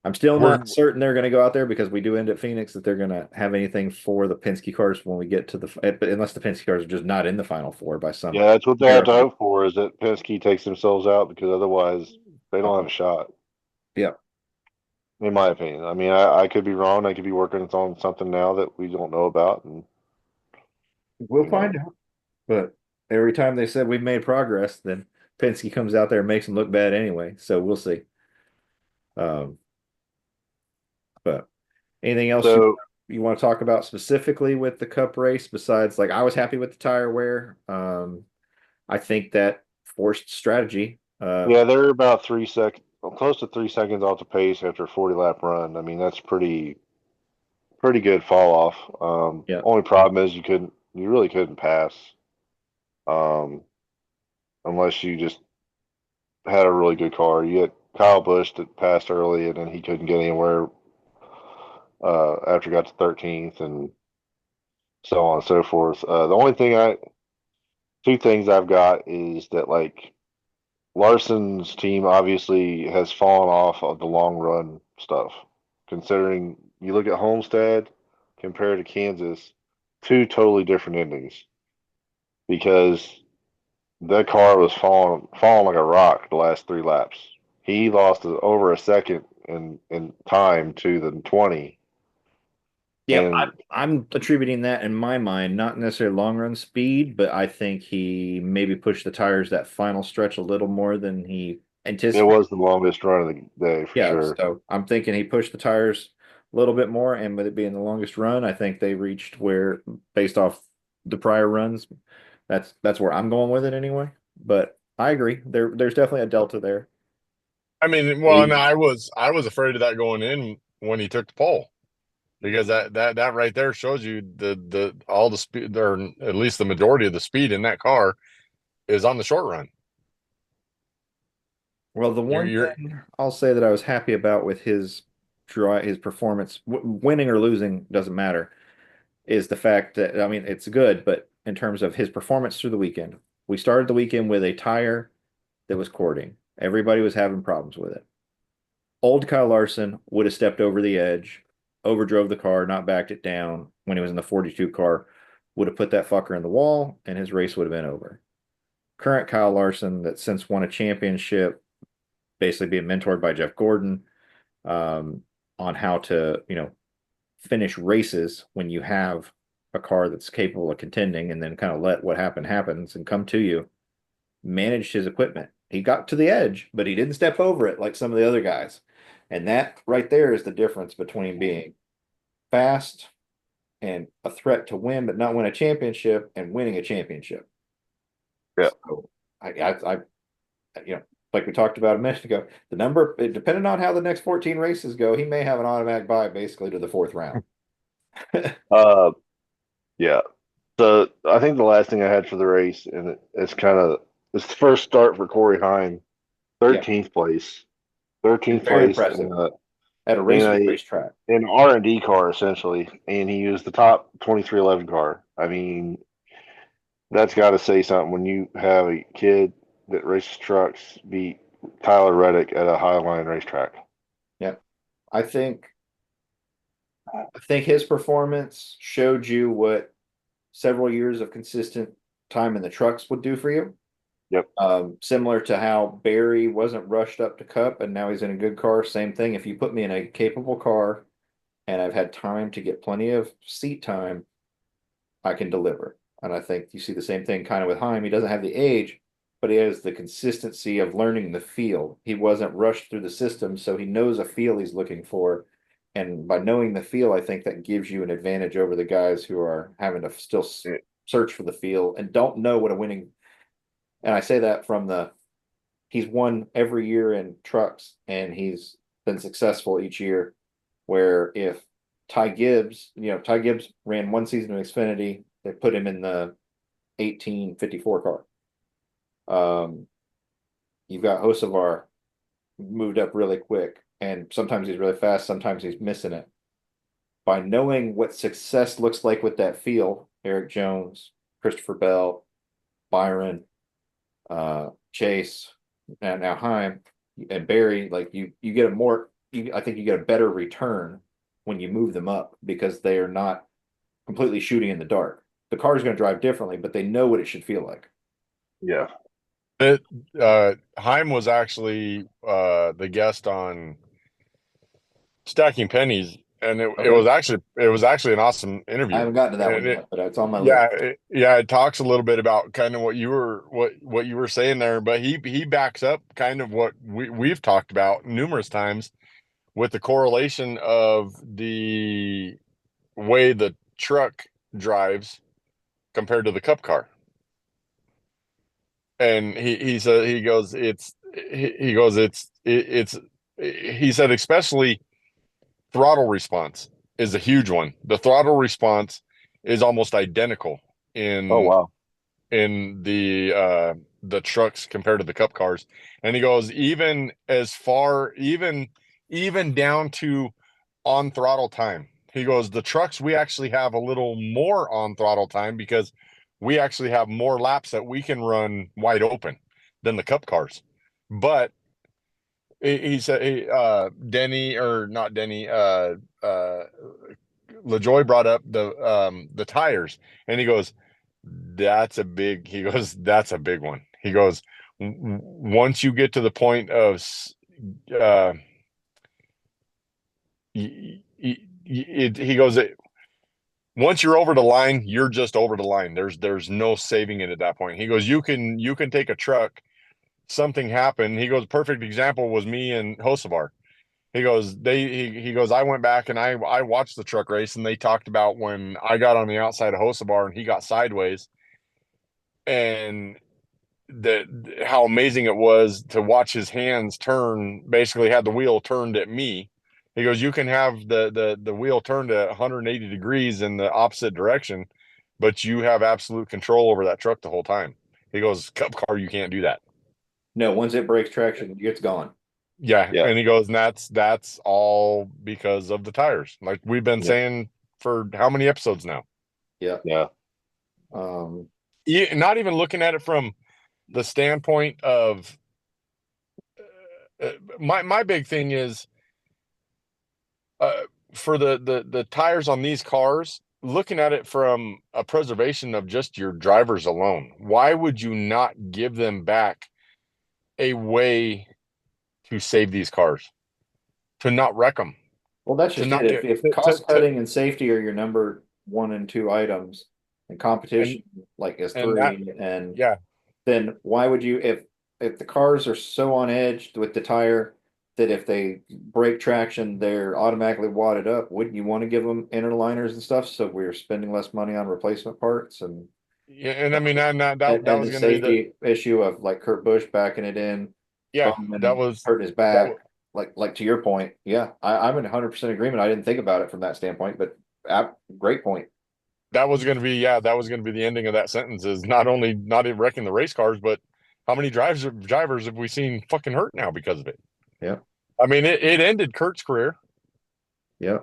I'm still We're not certain they're going to go out there because we do end at Phoenix that they're going to have anything for the Penske cars when we get to but unless the Penske cars are just not in the final four by some Yeah, that's what they have to miracle. hope for is that Penske takes themselves out because otherwise they don't have a shot. Yeah. In my opinion. I mean, I could be wrong. I could be working on something now that we don't know about, and We'll you know. find out. But every time they said we've made progress, then Penske comes out there and makes them look bad anyway. So we'll see. Um, but anything else So you want to talk about specifically with the Cup race besides like I was happy with the tire wear. I think that forced strategy. yeah, they're about 3 seconds, close to 3 seconds off the pace after a 40 lap run. I mean, that's pretty good fall off. Yeah. Only problem is you really couldn't pass, um, unless you just had a really good car. You had Kyle Busch that passed early, and then he couldn't get anywhere after he got to 13th, and so on and so forth. The only thing two things I've got is that like Larson's team obviously has fallen off of the long run stuff. Considering you look at Homestead compared to Kansas, two totally different endings because that car was falling like a rock the last 3 laps. He lost over a second in time to the 20. Yep, And I'm attributing that in my mind, not necessarily long run speed, but I think he maybe pushed the tires that final stretch a little more than he it anticipated. was the longest run of the day for Yeah, sure. so I'm thinking he pushed the tires a little bit more, and with it being the longest run, I think they reached where, based off the prior runs, that's where I'm going with it anyway. But I agree, there's definitely a delta there. I mean, well, and He, I was afraid of that going in when he took the pole because that right there shows you the all the speed, or at least the majority of the speed in that car is on the short run. Well, the one You're thing I'll say that I was happy about with his performance, winning or losing doesn't matter, is the fact that, I mean, it's good, but in terms of his performance through the weekend, we started the weekend with a tire that was cording. Everybody was having problems with it. Old Kyle Larson would have stepped over the edge, overdrove the car, not backed it down when he was in the 42 car, would have put that fucker in the wall, and his race would have been over. Current Kyle Larson, that since won a championship, basically being mentored by Jeff Gordon, um, on how to, finish races when you have a car that's capable of contending, and then kind of let what happens and come to you. Managed his equipment. He got to the edge, but he didn't step over it like some of the other guys. And that right there is the difference between being fast and a threat to win, but not win a championship, and winning a championship. yeah, So I like we talked about a minute ago, the number, depending on how the next 14 races go, he may have an automatic bye basically to the fourth round. uh, yeah. So I think the last thing I had for the race, and it's the first start for Corey Heim, Yeah, 13th place, and 13th very place impressive at a in racing racetrack. an R&D car essentially, and he used the top 2311 car. I mean, that's got to say something when you have a kid that races trucks beat Tyler Reddick at a Highline racetrack. Yeah, I think his performance showed you what several years of consistent time in the trucks would do for you. Yep. Similar to how Barry wasn't rushed up to Cup and now he's in a good car. Same thing. If you put me in a capable car and I've had time to get plenty of seat time, I can deliver. And I think you see the same thing kind of with Heim. He doesn't have the age, but he has the consistency of learning the feel. He wasn't rushed through the system, so he knows a feel he's looking for. And by knowing the feel, I think that gives you an advantage over the guys who are having to still search for the feel and don't know what a winning. And I say that from he's won every year in trucks and he's been successful each year. Where if Ty Gibbs ran one season of Xfinity, they put him in the 1854 car. You've got Hocevar moved up really quick, and sometimes he's really fast, sometimes he's missing it. By knowing what success looks like with that field, Eric Jones, Christopher Bell, Byron, Chase, and now Heim and Barry, like you get a more, I think you get a better return when you move them up because they are not completely shooting in the dark. The car is going to drive differently, but they know what it should feel like. Yeah. it. Heim was actually the guest on Stacking Pennies, and Okay. it was actually an awesome I interview. haven't gotten to that one And yet, but it's on my list. yeah, it talks a little bit about kind of what you were saying there, but he backs up kind of what we've talked about numerous times with the correlation of the way the truck drives compared to the cup car. And he said he goes he goes it's he said especially throttle response is a huge one. The throttle response is almost identical Oh in wow. the trucks compared to the cup cars. And he goes even as far even down to on throttle time. He goes, the trucks, we actually have a little more on throttle time because we actually have more laps that we can run wide open than the cup cars. But he said, Denny, or not Denny, LaJoy brought up the tires, and he goes, he goes, that's a big one. He goes, once you get to the point of uh he goes, once you're over the line, you're just over the line. There's no saving it at that point. He goes, you can take a truck, something happened. He goes, perfect example was me and Hocevar. He goes, he goes, I went back and I watched the truck race, and they talked about when I got on the outside of Hocevar and he got sideways, and that how amazing it was to watch his hands turn, basically had the wheel turned at me. He goes, you can have the wheel turned at 180 degrees in the opposite direction, but you have absolute control over that truck the whole time. He goes, cup car, you can't do that. No, once it breaks traction, it's gone. Yeah. Yeah. And he goes, and that's all because of the tires. Like we've been Yeah. saying for how many episodes now? Yeah. Yeah. Not even looking at it from the standpoint of my big thing is for the tires on these cars, looking at it from a preservation of just your drivers alone. Why would you not give them back a way to save these cars, to not wreck them, Well, that's to just not it. get If cost cutting and safety are your number 1 and 2 items, and competition like is and that, 3, and yeah, then why would you, if the cars are so on edge with the tire that if they break traction, they're automatically wadded up, wouldn't you want to give them inner liners and stuff? So we're spending less money on replacement parts and yeah, and I mean, and that and was the going to be the, safety issue of like Kurt Busch backing it in, yeah, Bowman hurting his that back. Like to your point, yeah, I'm in 100% agreement. I didn't think about it from that standpoint, but great point. that was going to be, yeah, that was going to be the ending of that sentence, is not only not even wrecking the race cars, but how many drivers have we seen fucking hurt now because of it? Yeah, I mean, it ended Kurt's career. yeah.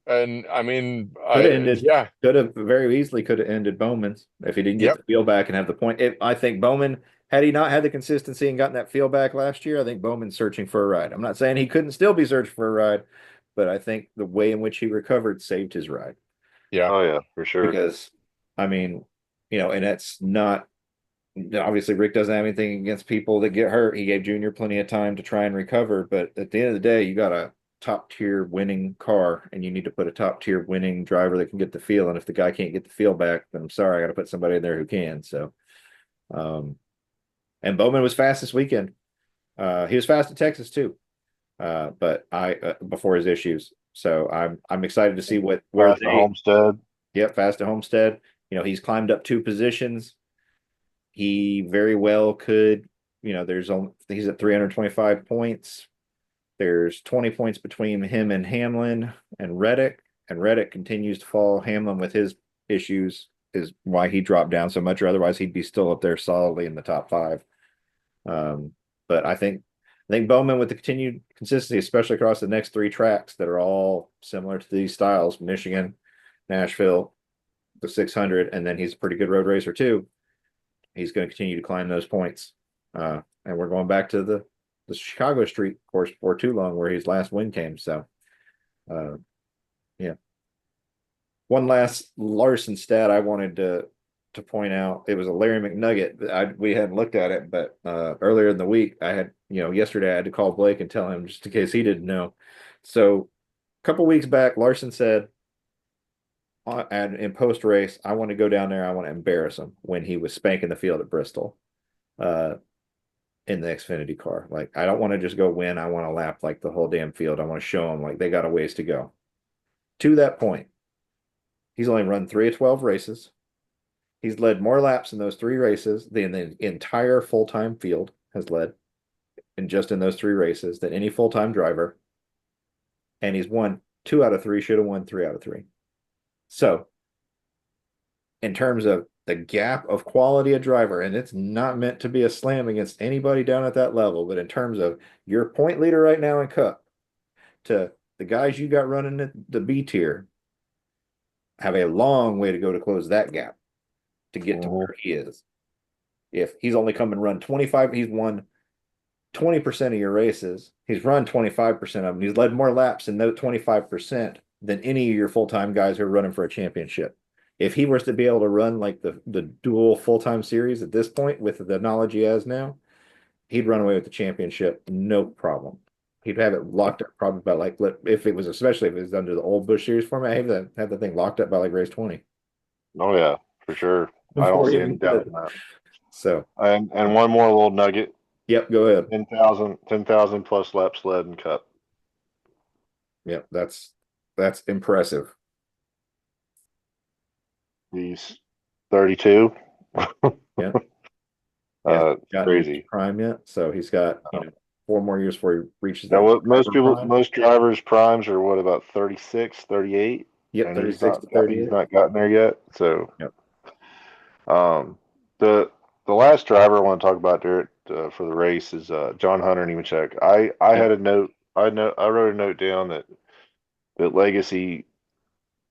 And I mean, Could have ended, yeah, could have very easily could have ended Bowman's if he didn't get yep, the feel back and have the point. I think Bowman, had he not had the consistency and gotten that feel back last year, I think Bowman's searching for a ride. I'm not saying he couldn't still be searching for a ride, but I think the way in which he recovered saved his ride. yeah, Oh yeah, for sure. Because, I mean, and that's not, obviously Rick doesn't have anything against people that get hurt. He gave Junior plenty of time to try and recover, but at the end of the day, you got a top tier winning car and you need to put a top tier winning driver that can get the feel. And if the guy can't get the feel back, then I'm sorry, I got to put somebody in there who can. So, and Bowman was fast this weekend. He was fast at Texas too. But before his issues. So I'm excited to see where Fast at Homestead. Yep, fast at Homestead. He's climbed up 2 positions. He very well could, he's at 325 points. There's 20 points between him and Hamlin and Reddick continues to fall. Hamlin with his issues is why he dropped down so much, or otherwise he'd be still up there solidly in the top 5. But I think Bowman with the continued consistency, especially across the next 3 tracks that are all similar to these styles, Michigan, Nashville, the 600, and then he's a pretty good road racer too. He's going to continue to climb those points. And we're going back to the Chicago Street course before too long, where his last win came. So, yeah. One last Larson stat I wanted to point out. It was a Larry McNugget. We hadn't looked at it, but earlier in the week, I had, yesterday I had to call Blake and tell him just in case he didn't know. So, a couple weeks back, Larson said, in post race, I want to go down there. I want to embarrass him when he was spanking the field at Bristol, in the Xfinity car. Like, I don't want to just go win. I want to lap like the whole damn field. I want to show them like they got a ways to go. To that point, he's only run 3 of 12 races. He's led more laps in those 3 races than the entire full-time field has led, and just in those 3 races, than any full-time driver. And he's won 2 out of 3. Should have won 3 out of 3. So, in terms of the gap of quality of driver, and it's not meant to be a slam against anybody down at that level, but in terms of your point leader right now in Cup to the guys you got running at the B tier have a long way to go to close that gap to get to where he is. If he's only come and run 25, he's won 20% of your races. He's run 25% of them. He's led more laps in those 25% than any of your full-time guys who are running for a championship. If he was to be able to run like the dual full-time series at this point with the knowledge he has now, he'd run away with the championship, no problem. He'd have it locked up probably by like if it was, especially if it was under the old Busch Series format, have the thing locked up by like race 20. Oh yeah, for sure. I don't see any doubt in that. So and one more little nugget. Yep, go ahead. 10,000 plus lap sled and cup. Yep, that's impressive. He's 32. Yeah. Crazy. Prime yet, so he's got 4 more years before he reaches that. that. Most drivers' primes are what, about 36, 38? Yep, and 36 to 38. He's not gotten there yet. So, yep. The last driver I want to talk about there for the race is John Hunter Nemechek. I had a note. I wrote a note down that Legacy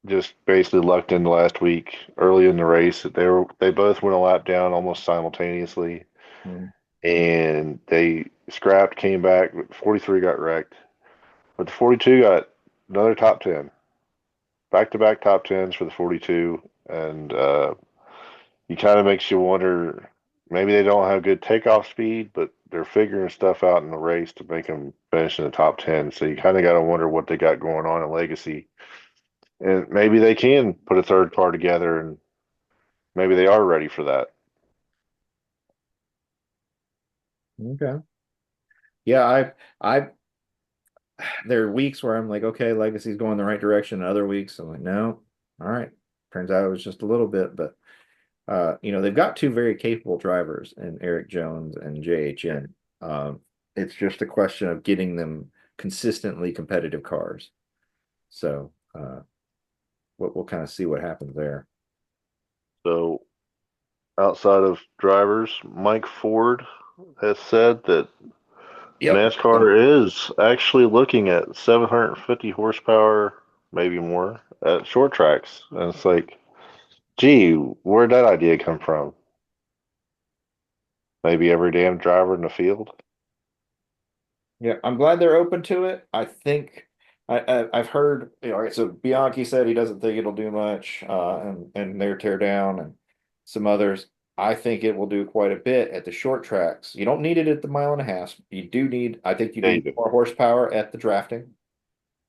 just basically lucked in the last week early in the race. They both went a lap down almost simultaneously, and they scrapped, came back. 43 got wrecked, but the 42 got another top 10, back-to-back top 10s for the 42, and you kind of makes you wonder. Maybe they don't have good takeoff speed, but they're figuring stuff out in the race to make them finish in the top 10. So you kind of got to wonder what they got going on in Legacy. And maybe they can put a third car together, and maybe they are ready for that. Okay. Yeah, there are weeks where I'm like, okay, Legacy's going the right direction. And other weeks I'm like, no, all right. Turns out it was just a little bit, but they've got 2 very capable drivers in Eric Jones and JHN. It's just a question of getting them consistently competitive cars. So we'll kind of see what happens there. So outside of drivers, Mike Ford has said that NASCAR is actually looking at 750 horsepower, maybe more, at short tracks. And it's like, gee, where'd that idea come from? Maybe every damn driver in the field. Yeah, I'm glad they're open to it. I think I've heard, all right, so Bianchi said he doesn't think it'll do much, and their tear down and some others. I think it will do quite a bit at the short tracks. You don't need it at the 1.5 miles. I think you need more horsepower at the drafting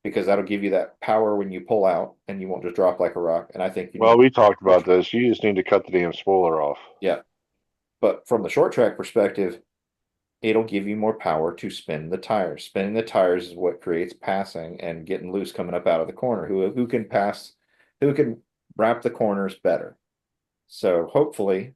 because that'll give you that power when you pull out and you won't just drop like a rock. And I think we talked about this. You just need to cut the damn spoiler off. Yeah. But from the short track perspective, it'll give you more power to spin the tires. Spinning the tires is what creates passing and getting loose coming up out of the corner. Who can pass, who can wrap the corners better. So hopefully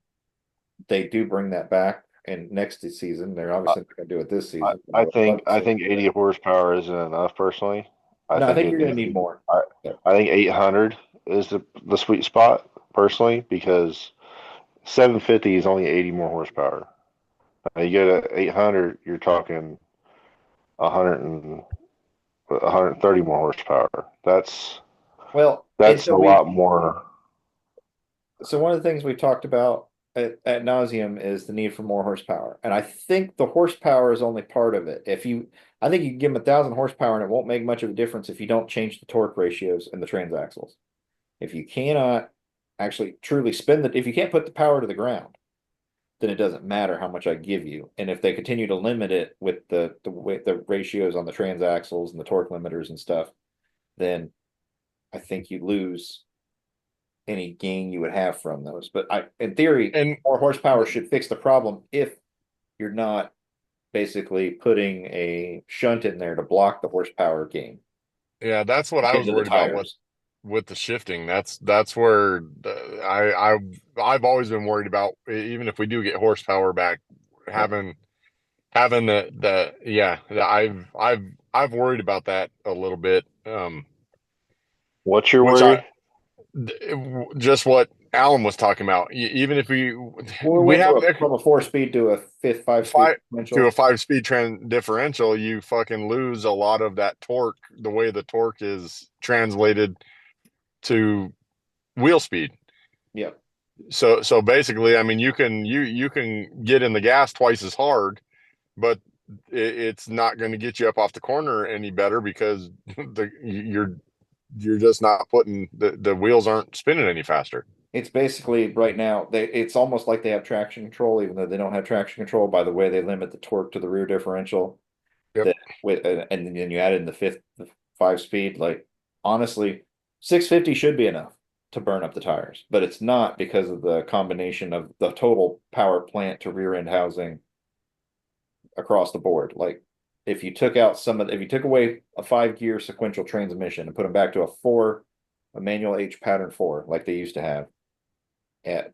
they do bring that back and next season. They're obviously not going to do it this season. I think 80 horsepower isn't enough personally. I think you're going to need more. I think 800 is the sweet spot personally, because 750 is only 80 more horsepower. You get to 800, you're talking 130 more horsepower. That's a lot more. So one of the things we've talked about at nauseum is the need for more horsepower, and I think the horsepower is only part of it. I think you can give them 1,000 horsepower, and it won't make much of a difference if you don't change the torque ratios and the transaxles. If you cannot actually truly if you can't put the power to the ground, then it doesn't matter how much I give you. And if they continue to limit it with the ratios on the transaxles and the torque limiters and stuff, then I think you lose any gain you would have from those. But in theory, more horsepower should fix the problem if you're not basically putting a shunt in there to block the horsepower gain. Yeah, that's what I was worried about with the shifting. That's where I've always been worried about. Even if we do get horsepower back, having I've worried about that a little bit. What's your worry? Just what Alan was talking about. Even if we went have from a 4-speed to a fifth 5-speed five to differential. a 5-speed differential, you fucking lose a lot of that torque. The way the torque is translated to wheel speed. Yep. So basically, I mean, you can get in the gas twice as hard, but it's not going to get you up off the corner any better because you're just not putting the wheels aren't spinning any faster. It's basically right now it's almost like they have traction control, even though they don't have traction control by the way they limit the torque to the rear differential. Yep. That with and then you add in the 5-speed. Like honestly, 650 should be enough to burn up the tires, but it's not because of the combination of the total power plant to rear end housing across the board. Like if you took away a 5-gear sequential transmission and put them back to a manual H pattern 4 like they used to have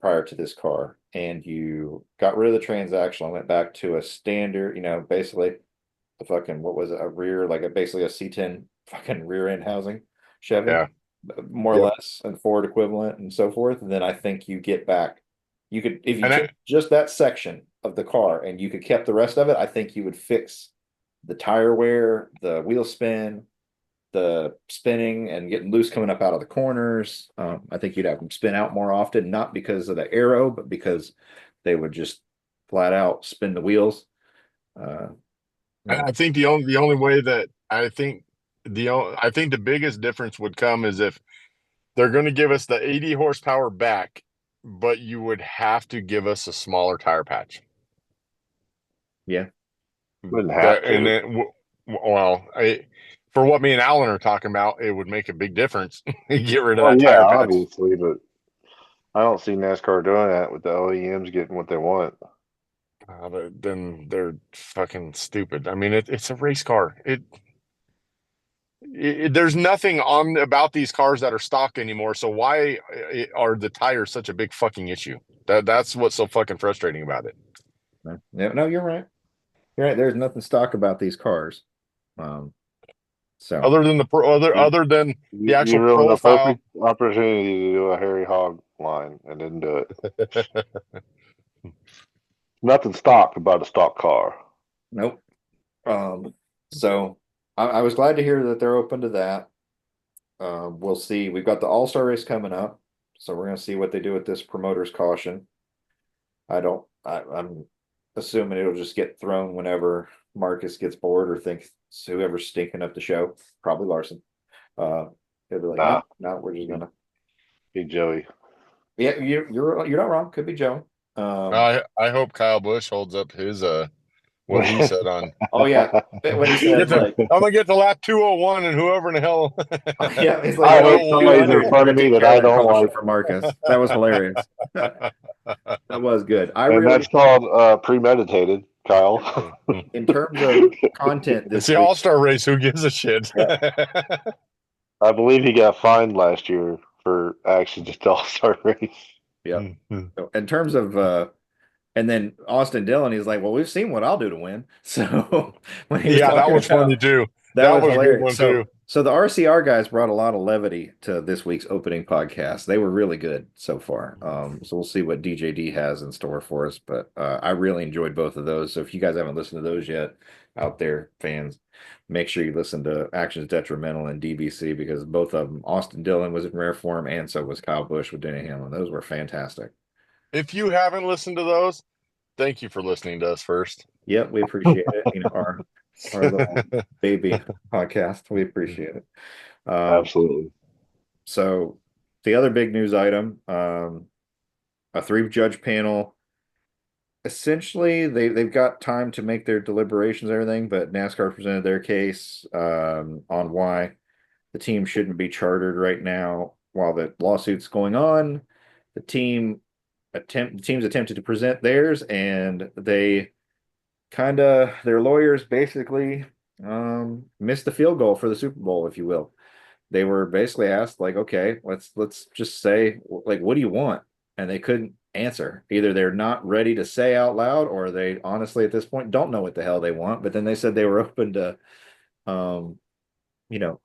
prior to this car, and you got rid of the transactional and went back to a standard, basically the fucking, what was it, a rear, basically a C10 fucking rear end housing Chevy, Yeah. more or less, and Ford equivalent and so forth. And then I think you get back, you could, if you took just that section of the car and you could kept the rest of it, I think you would fix the tire wear, the wheel spin, the spinning and getting loose coming up out of the corners. I think you'd have them spin out more often, not because of the aero, but because they would just flat out spin the wheels. I think the only way that I think the biggest difference would come is if they're going to give us the 80 horsepower back, but you would have to give us a smaller tire patch. Yeah. Wouldn't have to. And then, well, for what me and Alan are talking about, it would make a big difference. Get rid of that tire patch. Obviously, but I don't see NASCAR doing that with the OEMs getting what they want. Then they're fucking stupid. I mean, it's a race car. There's nothing on about these cars that are stock anymore. So why are the tires such a big fucking issue? That's what's so fucking frustrating about it. No, you're right. You're right. There's nothing stock about these cars. So other than the actual you ruined the profile, perfect opportunity to do a Harry Hog line and didn't do it. Nothing stock about a stock car. Nope. So I was glad to hear that they're open to that. We'll see. We've got the All-Star race coming up, so we're gonna see what they do with this promoter's caution. I'm assuming it'll just get thrown whenever Marcus gets bored or thinks whoever's stinking up the show, probably Larson. He'll be like, no, we're just gonna be Joey. Yeah, you're not wrong. Could be Joe. I hope Kyle Busch holds up his what he said on. Oh yeah, when he said I'm gonna get to lap 201 and whoever in the hell. Yeah, he's like, I hope somebody's in front of me that I don't like. For Marcus, that was hilarious. That was good. That's called premeditated, Kyle. In terms of content, it's the All-Star race. Who gives a shit? Yeah. I believe he got fined last year for actually just All-Star race. Yeah. So in terms of and then Austin Dillon, he's like, well, we've seen what I'll do to win. So when he was that was funny too. That was hilarious. A good one too. So the RCR guys brought a lot of levity to this week's opening podcast. They were really good so far. So we'll see what DJD has in store for us. But I really enjoyed both of those. So if you guys haven't listened to those yet, out there, fans, make sure you listen to Actions Detrimental and DBC, because both of them, Austin Dillon was in rare form, and so was Kyle Busch with Denny Hamlin. Those were fantastic. If you haven't listened to those, thank you for listening to us first. Yep, we appreciate it. Our little baby podcast. We appreciate it. Absolutely. So the other big news item, a 3-judge panel. Essentially, they've got time to make their deliberations and everything, but NASCAR presented their case on why the team shouldn't be chartered right now while the lawsuit's going on. The teams attempted to present theirs, and their lawyers basically missed the field goal for the Super Bowl, if you will. They were basically asked, like, okay, let's just say, like, what do you want? And they couldn't answer. Either they're not ready to say out loud, or they honestly at this point don't know what the hell they want. But then they said they were open to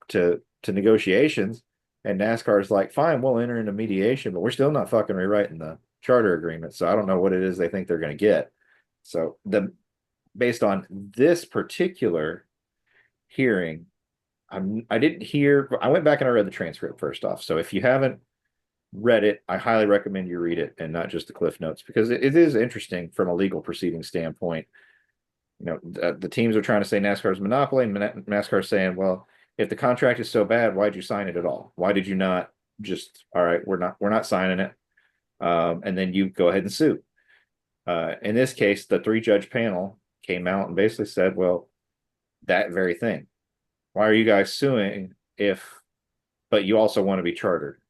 to negotiations. And NASCAR's like, fine, we'll enter into mediation, but we're still not fucking rewriting the charter agreement. So I don't know what it is they think they're going to get. So based on this particular hearing, I didn't hear. I went back and I read the transcript first off. So if you haven't read it, I highly recommend you read it and not just the cliff notes because it is interesting from a legal proceeding standpoint. You know, the teams are trying to say NASCAR's monopoly, and NASCAR's saying, well, if the contract is so bad, why'd you sign it at all? Why did you not just, all right, we're not signing it, and then you go ahead and sue. In this case, the 3-judge panel came out and basically said, well, that very thing. Why are you guys suing but you also want to be chartered?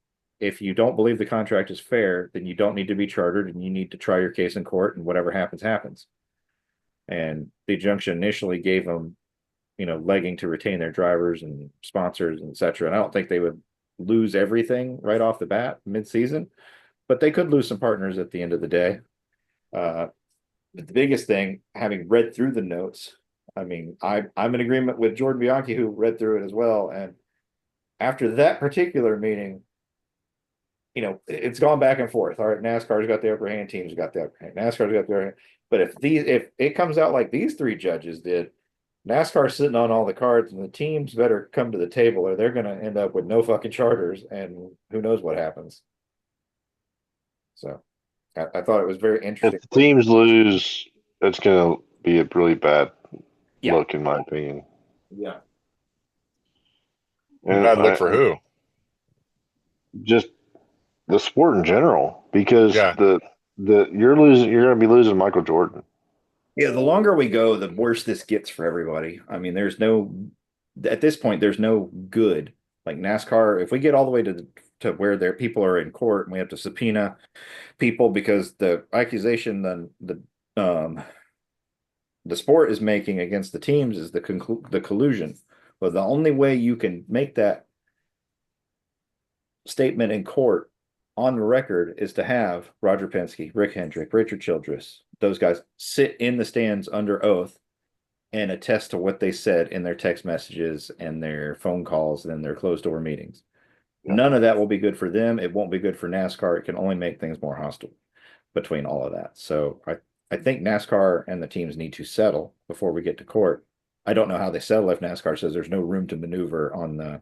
If you don't believe the contract is fair, then you don't need to be chartered and you need to try your case in court and whatever happens, happens. And the injunction initially gave them, legging to retain their drivers and sponsors and et cetera. And I don't think they would lose everything right off the bat mid-season, but they could lose some partners at the end of the day. But the biggest thing, having read through the notes, I mean, I'm in agreement with Jordan Bianchi, who read through it as well. And after that particular meeting, it's gone back and forth. All right, NASCAR's got the upper hand, teams got the upper hand, NASCAR's got the upper hand. But if it comes out like these 3 judges did, NASCAR's sitting on all the cards, and the teams better come to the table, or they're going to end up with no fucking charters, and who knows what happens. So, I thought it was very interesting. If the teams lose, it's going to be a really bad look, in my opinion. Yeah. And Bad look for who? Just the sport in general, because Yeah. you're going to be losing Michael Jordan. Yeah, the longer we go, the worse this gets for everybody. I mean, at this point, there's no good. Like NASCAR, if we get all the way to where their people are in court and we have to subpoena people because the accusation the sport is making against the teams is the collusion. But the only way you can make that statement in court on the record is to have Roger Penske, Rick Hendrick, Richard Childress, those guys sit in the stands under oath and attest to what they said in their text messages and their phone calls and their closed door meetings. Yeah. None of that will be good for them. It won't be good for NASCAR. It can only make things more hostile between all of that. So I think NASCAR and the teams need to settle before we get to court. I don't know how they settle if NASCAR says there's no room to maneuver on the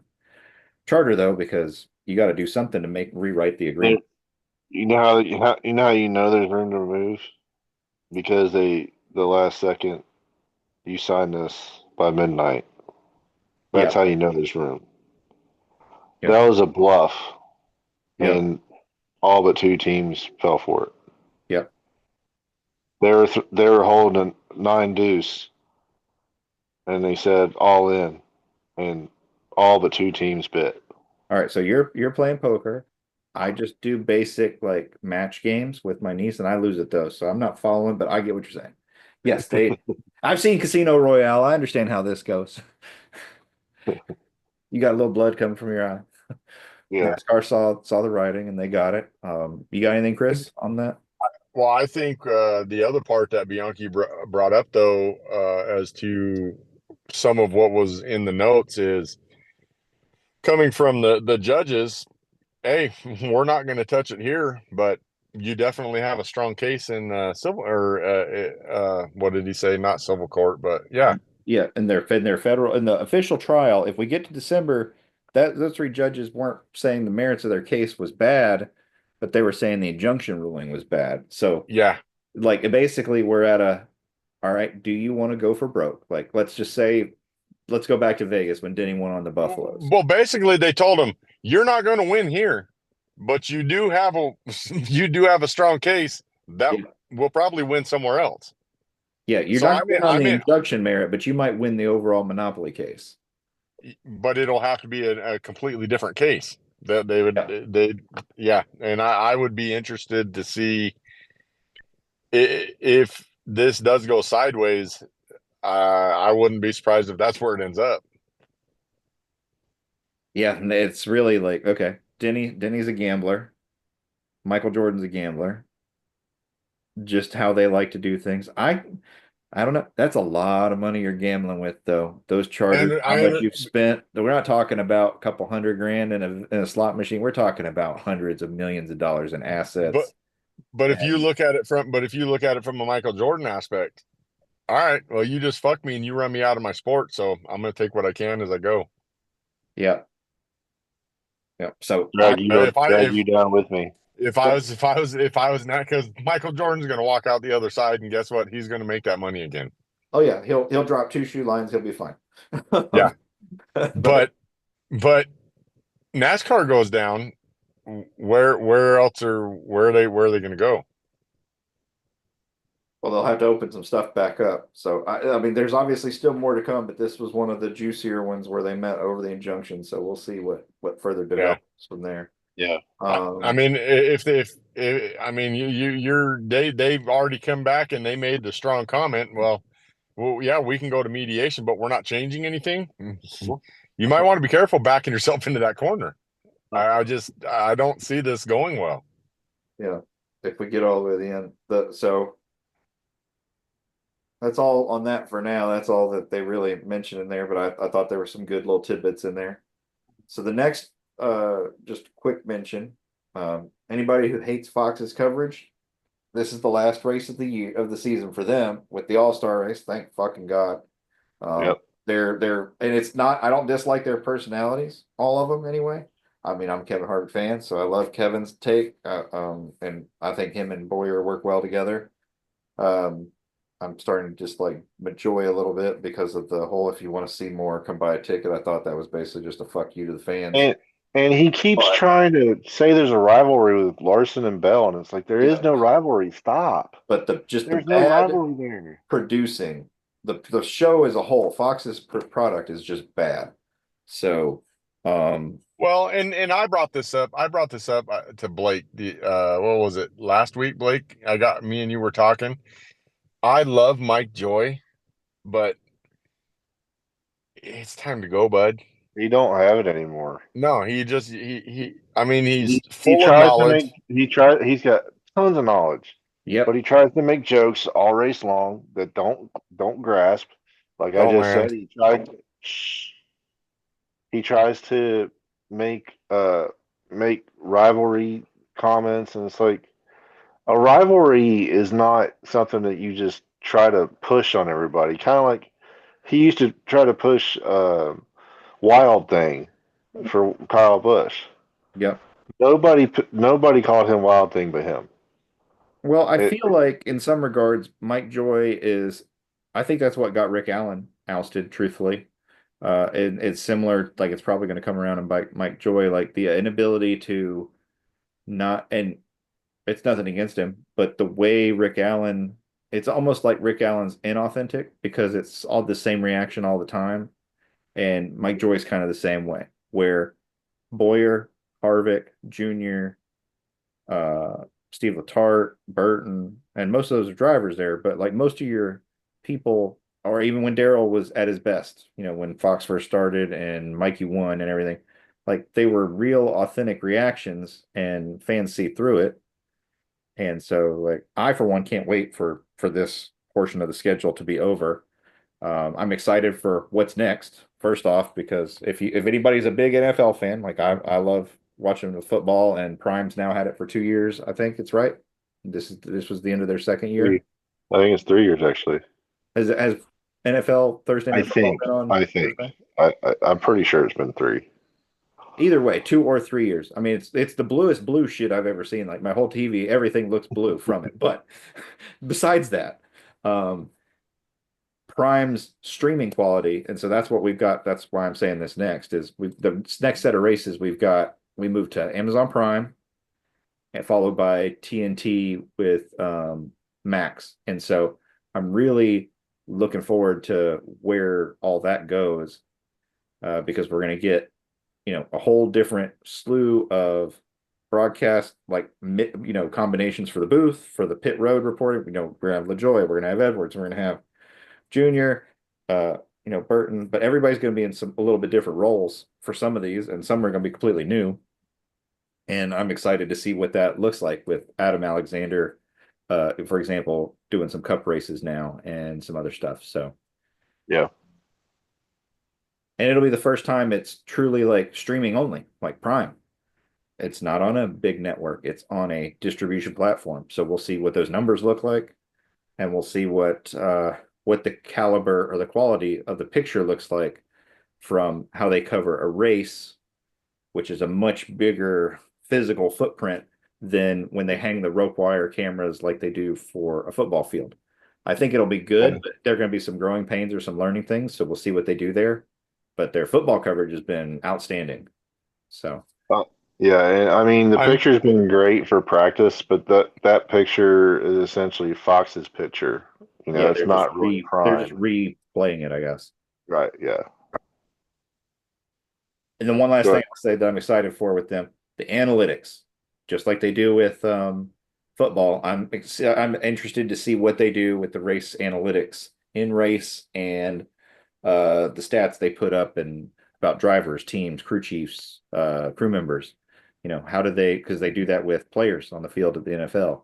charter, though, because you got to do something to rewrite the agreement. You know how there's room to move, because the last second you signed this by midnight. That's how you know there's room. Yep. That was a bluff, and all but 2 teams fell for it. Yep. They were holding a 9 deuce, and they said all in, and all but 2 teams bit. All right, so you're playing poker. I just do basic like match games with my niece, and I lose at those. So I'm not following, but I get what you're saying. Yes, I've seen Casino Royale. I understand how this goes. You got a little blood coming from your eye. Yeah. NASCAR saw the writing and they got it. You got anything, Chris, on that? Well, I think the other part that Bianchi brought up, though, as to some of what was in the notes, is coming from the judges. Hey, we're not going to touch it here, but you definitely have a strong case in civil, or what did he say? Not civil court, but yeah. Yeah, in their federal, in the official trial, if we get to December, those 3 judges weren't saying the merits of their case was bad, but they were saying the injunction ruling was bad. So yeah, like basically we're at all right, do you want to go for broke? Like, let's just say, let's go back to Vegas when Denny won on the Buffaloes. Well, basically they told him, you're not going to win here, but you do have a strong case that will probably win somewhere else. Yeah, you're not going to win on the injunction merit, but you might win the overall monopoly case. But it'll have to be a completely different case. That they would, and I would be interested to see if this does go sideways. I wouldn't be surprised if that's where it ends up. Yeah, it's really like, okay, Denny's a gambler. Michael Jordan's a gambler. Just how they like to do things. I I don't know. That's a lot of money you're gambling with, though. Those charters, And how much you've spent. We're not talking about a couple $100,000 in a slot machine. We're talking about hundreds of millions of dollars in but assets. if you And look at it from a Michael Jordan aspect, all right, well, you just fuck me and you run me out of my sport, so I'm gonna take what I can as I go. yeah, yeah. So I, If I Drag you down with me. if I was not, because Michael Jordan's gonna walk out the other side, and guess what? He's gonna make that money again. oh yeah, he'll drop 2 shoe lines. He'll be fine. Yeah, But but NASCAR goes down. Where else are where are they gonna go? well, they'll have to open some stuff back up. So I mean, there's obviously still more to come, but this was one of the juicier ones where they met over the injunction. So we'll see what further Yeah. develops from there. Yeah. I mean, if I mean you're they've already come back and they made the strong comment. Well, yeah, we can go to mediation, but we're not changing anything. You might want to be careful backing yourself into that corner. I don't see this going well. Yeah, if we get all the way to the end. So that's all on that for now. That's all that they really mentioned in there, but I thought there were some good little tidbits in there. So the next, just a quick mention, anybody who hates Fox's coverage, this is the last race of the year of the season for them with the All-Star race. Thank fucking God. Yep. And it's not, I don't dislike their personalities, all of them anyway. I mean, I'm a Kevin Harvick fan, so I love Kevin's take. And I think him and Boyer work well together. Um, I'm starting to just like enjoy a little bit because of the whole if you want to see more, come buy a ticket. I thought that was basically just a fuck you to the fans. And he keeps But trying to say there's a rivalry with Larson and Bell, and it's like there is yeah, no rivalry. Stop. but the There's no bad rivalry there. producing, the show as a whole, Fox's product is just bad. So, Well, and I brought this up. To Blake. What was it last week, Blake? I got me and you were talking. I love Mike Joy, but it's time to go, bud. He don't have it anymore. No, he just he. I mean, he's He full of tries to knowledge. make he's got tons of knowledge, but yep, he tries to make jokes all race long that don't grasp. Like I Don't just land. said, he tries to make make rivalry comments, and it's like a rivalry is not something that you just try to push on everybody. Kind of like he used to try to push Wild Thing for Kyle Busch. yep. Nobody called him Wild Thing but him. Well, I It, feel like in some regards, Mike Joy is, I think that's what got Rick Allen ousted, truthfully. And it's similar, like it's probably going to come around and bite Mike Joy, like the inability to not, and it's nothing against him, but the way Rick Allen, it's almost like Rick Allen's inauthentic because it's all the same reaction all the time. And Mike Joy's kind of the same way, where Boyer, Harvick, Jr., Steve Letarte, Burton, and most of those are drivers there, but like most of your people, or even when Daryl was at his best, when Fox first started and Mikey won and everything, like they were real authentic reactions and fans see through it. And so like I for one can't wait for this portion of the schedule to be over. I'm excited for what's next. First off, because if anybody's a big NFL fan, like I love watching the football, and Prime's now had it for 2 years. I think it's right. This was the end of their second year. three. I think it's 3 years actually. Has NFL Thursday I Night Football think. been on I think. Thursday? I'm pretty sure it's been 3. Either way, 2 or 3 years. I mean, it's the bluest blue shit I've ever seen. Like my whole TV, everything looks blue from it. But besides that, um, Prime's streaming quality, and so that's what we've got. That's why I'm saying this next is the next set of races we moved to Amazon Prime and followed by TNT with Max. And so I'm really looking forward to where all that goes because we're going to get a whole different slew of broadcast like combinations for the booth for the pit road reporting. We're gonna have LaJoy, we're gonna have Edwards, we're gonna have Junior, Burton, but everybody's going to be in a little bit different roles for some of these, and some are going to be completely new. And I'm excited to see what that looks like with Adam Alexander for example, doing some cup races now and some other stuff. So, Yeah. and it'll be the first time it's truly like streaming only, like Prime. It's not on a big network, it's on a distribution platform. So we'll see what those numbers look like, and we'll see what the caliber or the quality of the picture looks like from how they cover a race, which is a much bigger physical footprint than when they hang the rope wire cameras like they do for a football field. I think it'll be good, but there are going to be some growing pains or some learning things. So we'll see what they do there. But their football coverage has been outstanding. So Yeah, and I mean the I'm picture's been great for practice, but that picture is essentially Fox's picture. You know, yeah, it's not really they're just prime. replaying it, I guess. Right, yeah. And then one last Go thing ahead. I'll say that I'm excited for with them, the analytics, just like they do with football. I'm interested to see what they do with the race analytics in race and the stats they put up and about drivers, teams, crew chiefs, crew members. You know, how do they, because they do that with players on the field of the NFL.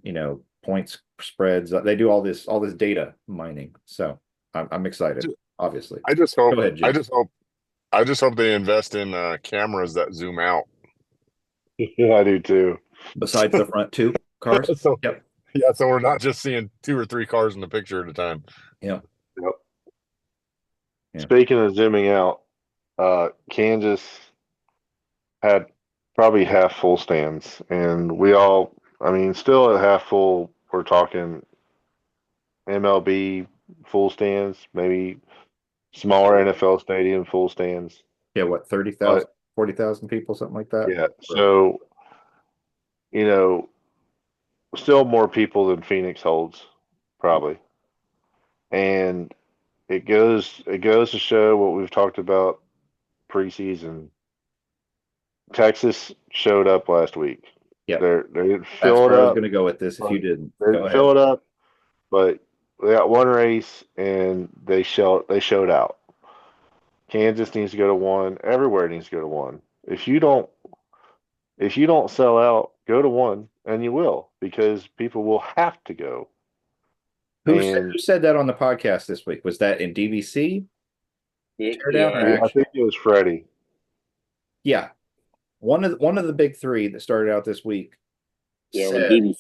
You know, points spreads. They do all this data mining. So I'm excited, obviously. I just Go hope ahead, I Jake. just hope I just hope they invest in cameras that zoom out. Yeah, I do too. Besides the front two cars. So Yep. yeah, so we're not just seeing 2 or 3 cars in the picture at a time. Yep. Yep. Yeah. Speaking of zooming out, Kansas had probably half full stands, and we all, I mean, still at half full. We're talking MLB full stands, maybe smaller NFL stadium full stands. Yeah. What, 30,000, But 40,000 people, something like that? yeah, Or- so you know, still more people than Phoenix holds, probably. And it goes to show what we've talked about preseason. Texas showed up last week. Yep. They didn't That's fill it where I was up, going to go with this if you but didn't. they Go didn't ahead. fill it up, but they got one race and they showed out. Kansas needs to go to one. Everywhere needs to go to one. If you don't sell out, go to one, and you will because people will have to go. Who And said that on the podcast this week? Was that in DVC, teardown, or Yeah, I action? think it was Freddie. Yeah. One of the big three that started out this week yeah, with said, DB.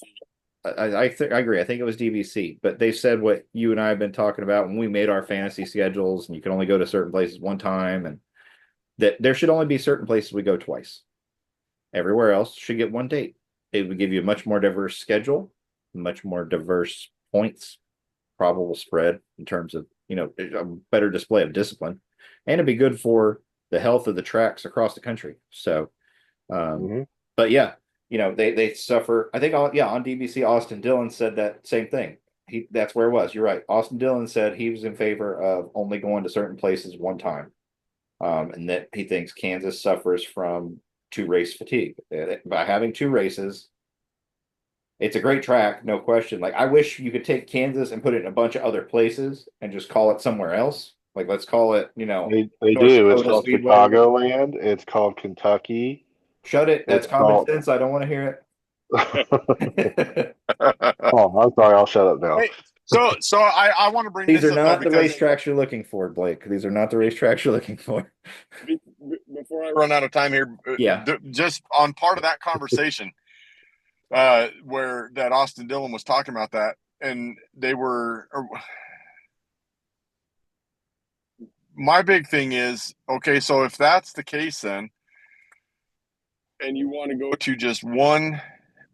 I agree. I think it was DVC, but they said what you and I have been talking about when we made our fantasy schedules, and you can only go to certain places one time, and that there should only be certain places we go twice. Everywhere else should get one date. It would give you a much more diverse schedule, much more diverse points, probable spread in terms of, you know, a better display of discipline, and it'd be good for the health of the tracks across the country. So, um, Hmm. but yeah, you know, they suffer. I think, yeah, on DBC, Austin Dillon said that same thing. That's where it was. You're right. Austin Dillon said he was in favor of only going to certain places one time, and that he thinks Kansas suffers from two race fatigue by having two races. It's a great track, no question. Like, I wish you could take Kansas and put it in a bunch of other places and just call it somewhere else. Like, let's call it, you know, They North do. It's Dakota called Speedway. Chicagoland. It's called Kentucky. Shut it. That's It's common called. sense. I don't want to hear it. Oh, I'm sorry. I'll shut up now. Hey, so I want to bring These this are up though not the because racetracks you're looking for, Blake. These are not the racetracks you're looking for. before I run out of time here, Yeah. just on part of that conversation, where that Austin Dillon was talking about that, and they were. My big thing is okay. So if that's the case, then, and you want to go to just one,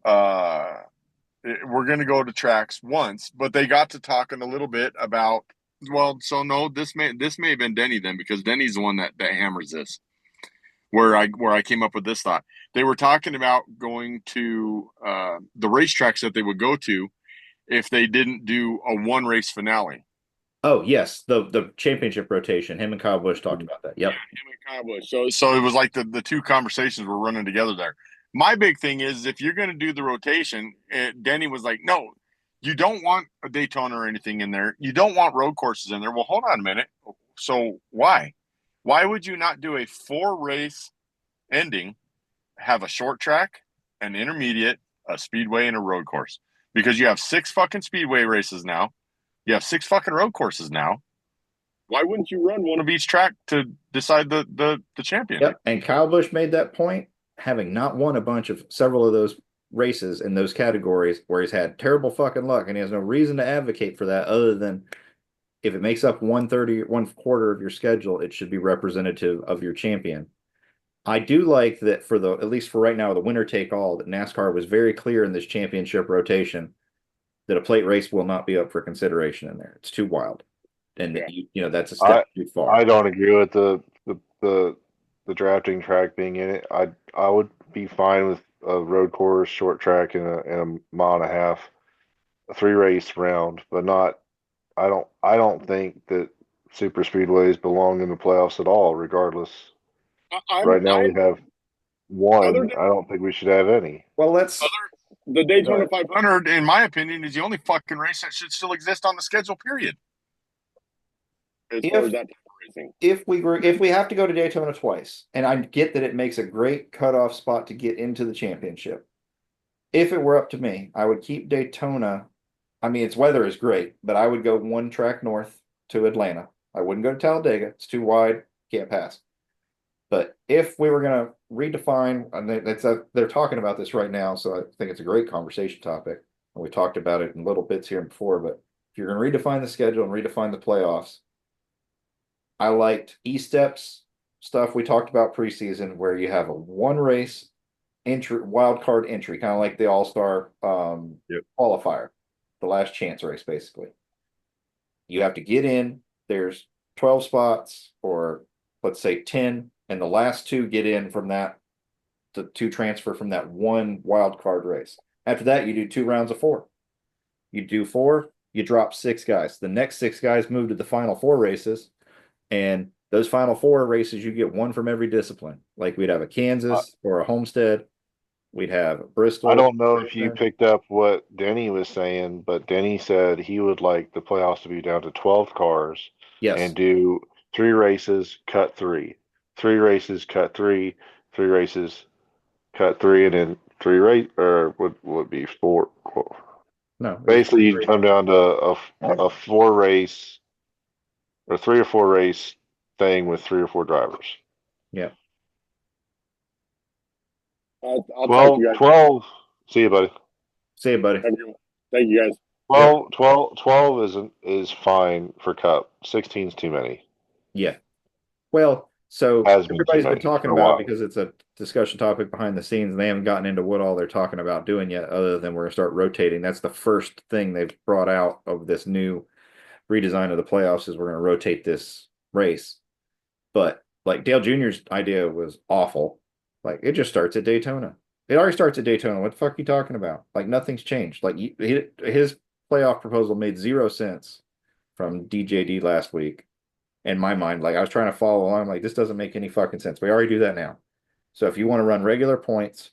we're going to go to tracks once, but they got to talking a little bit about. Well, so no, this may have been Denny then because Denny's the one that hammers this. Where I came up with this thought. They were talking about going to the racetracks that they would go to if they didn't do a one race finale. Oh, yes. The championship rotation. Him and Kyle Busch talked about that. Yep. Him and Kyle Busch. So it was like the two conversations were running together there. My big thing is if you're going to do the rotation, Denny was like, no, you don't want a Daytona or anything in there. You don't want road courses in there. Well, hold on a minute. So why? Why would you not do a 4 race ending, have a short track, an intermediate, a speedway, and a road course? because you have 6 fucking speedway races now. You have 6 fucking road courses now. Why wouldn't you run one of each track to decide the champion? Yep. And Kyle Busch made that point, having not won several of those races in those categories where he's had terrible fucking luck, and he has no reason to advocate for that other than if it makes up 1/quarter of your schedule, it should be representative of your champion. I do like that for at least for right now, the winner take all, that NASCAR was very clear in this championship rotation that a plate race will not be up for consideration in there. It's too wild. And that's a step too far. I don't agree with the drafting track being in it. I would be fine with a road course, short track, and a mile and a half, a 3 race round, but not. I don't think that super speedways belong in the playoffs at all. Regardless, right now we have one. I don't think we should have any. Well, the Daytona 500, in my opinion, is the only fucking race that should still exist on the schedule. Period. If we have to go to Daytona twice, and I get that it makes a great cutoff spot to get into the championship. If it were up to me, I would keep Daytona. I mean, its weather is great, but I would go one track north to Atlanta. I wouldn't go to Talladega. It's too wide, can't pass. But if we were going to redefine, and they're talking about this right now, so I think it's a great conversation topic. And we talked about it in little bits here before, but if you're going to redefine the schedule and redefine the playoffs, I liked E-Steps stuff we talked about preseason, where you have a one race entry, wild card entry, kind of like the All-Star qualifier, the last chance race, basically. You have to get in, there's 12 spots, or let's say 10, and the last 2 get in from that, the 2 transfer from that one wild card race. After that, you do 2 rounds of 4. You do 4, you drop 6 guys. The next 6 guys move to the final 4 races, and those final 4 races, you get 1 from every discipline. Like we'd have a Kansas or a Homestead. We'd have Bristol. I don't know if you picked up what Denny was saying, but Denny said he would like the playoffs to be down to 12 cars. Yes. And do 3 races, cut 3. 3 races, cut 3. 3 races, cut 3, and then 3 race, or would be 4. No. Basically, you'd come down to a 4 race or 3 or 4 race thing with 3 or 4 drivers. Yeah. I'll 12, 12. See you, buddy. See you, buddy. Thank you, guys. 12 is fine for Cup. 16 is too many. Yeah. Well, so everybody's been talking about, because it's a discussion topic behind the scenes, and they haven't gotten into what all they're talking about doing yet, other than we're going to start rotating. That's the first thing they've brought out of this new redesign of the playoffs, is we're going to rotate this race. But like Dale Jr.'s idea was awful. Like, it just starts at Daytona. It already starts at Daytona. What the fuck are you talking about? Like, nothing's changed. Like, his playoff proposal made 0 sense from DJD last week. In my mind, like, I was trying to follow along. Like, this doesn't make any fucking sense. We already do that now. So if you want to run regular points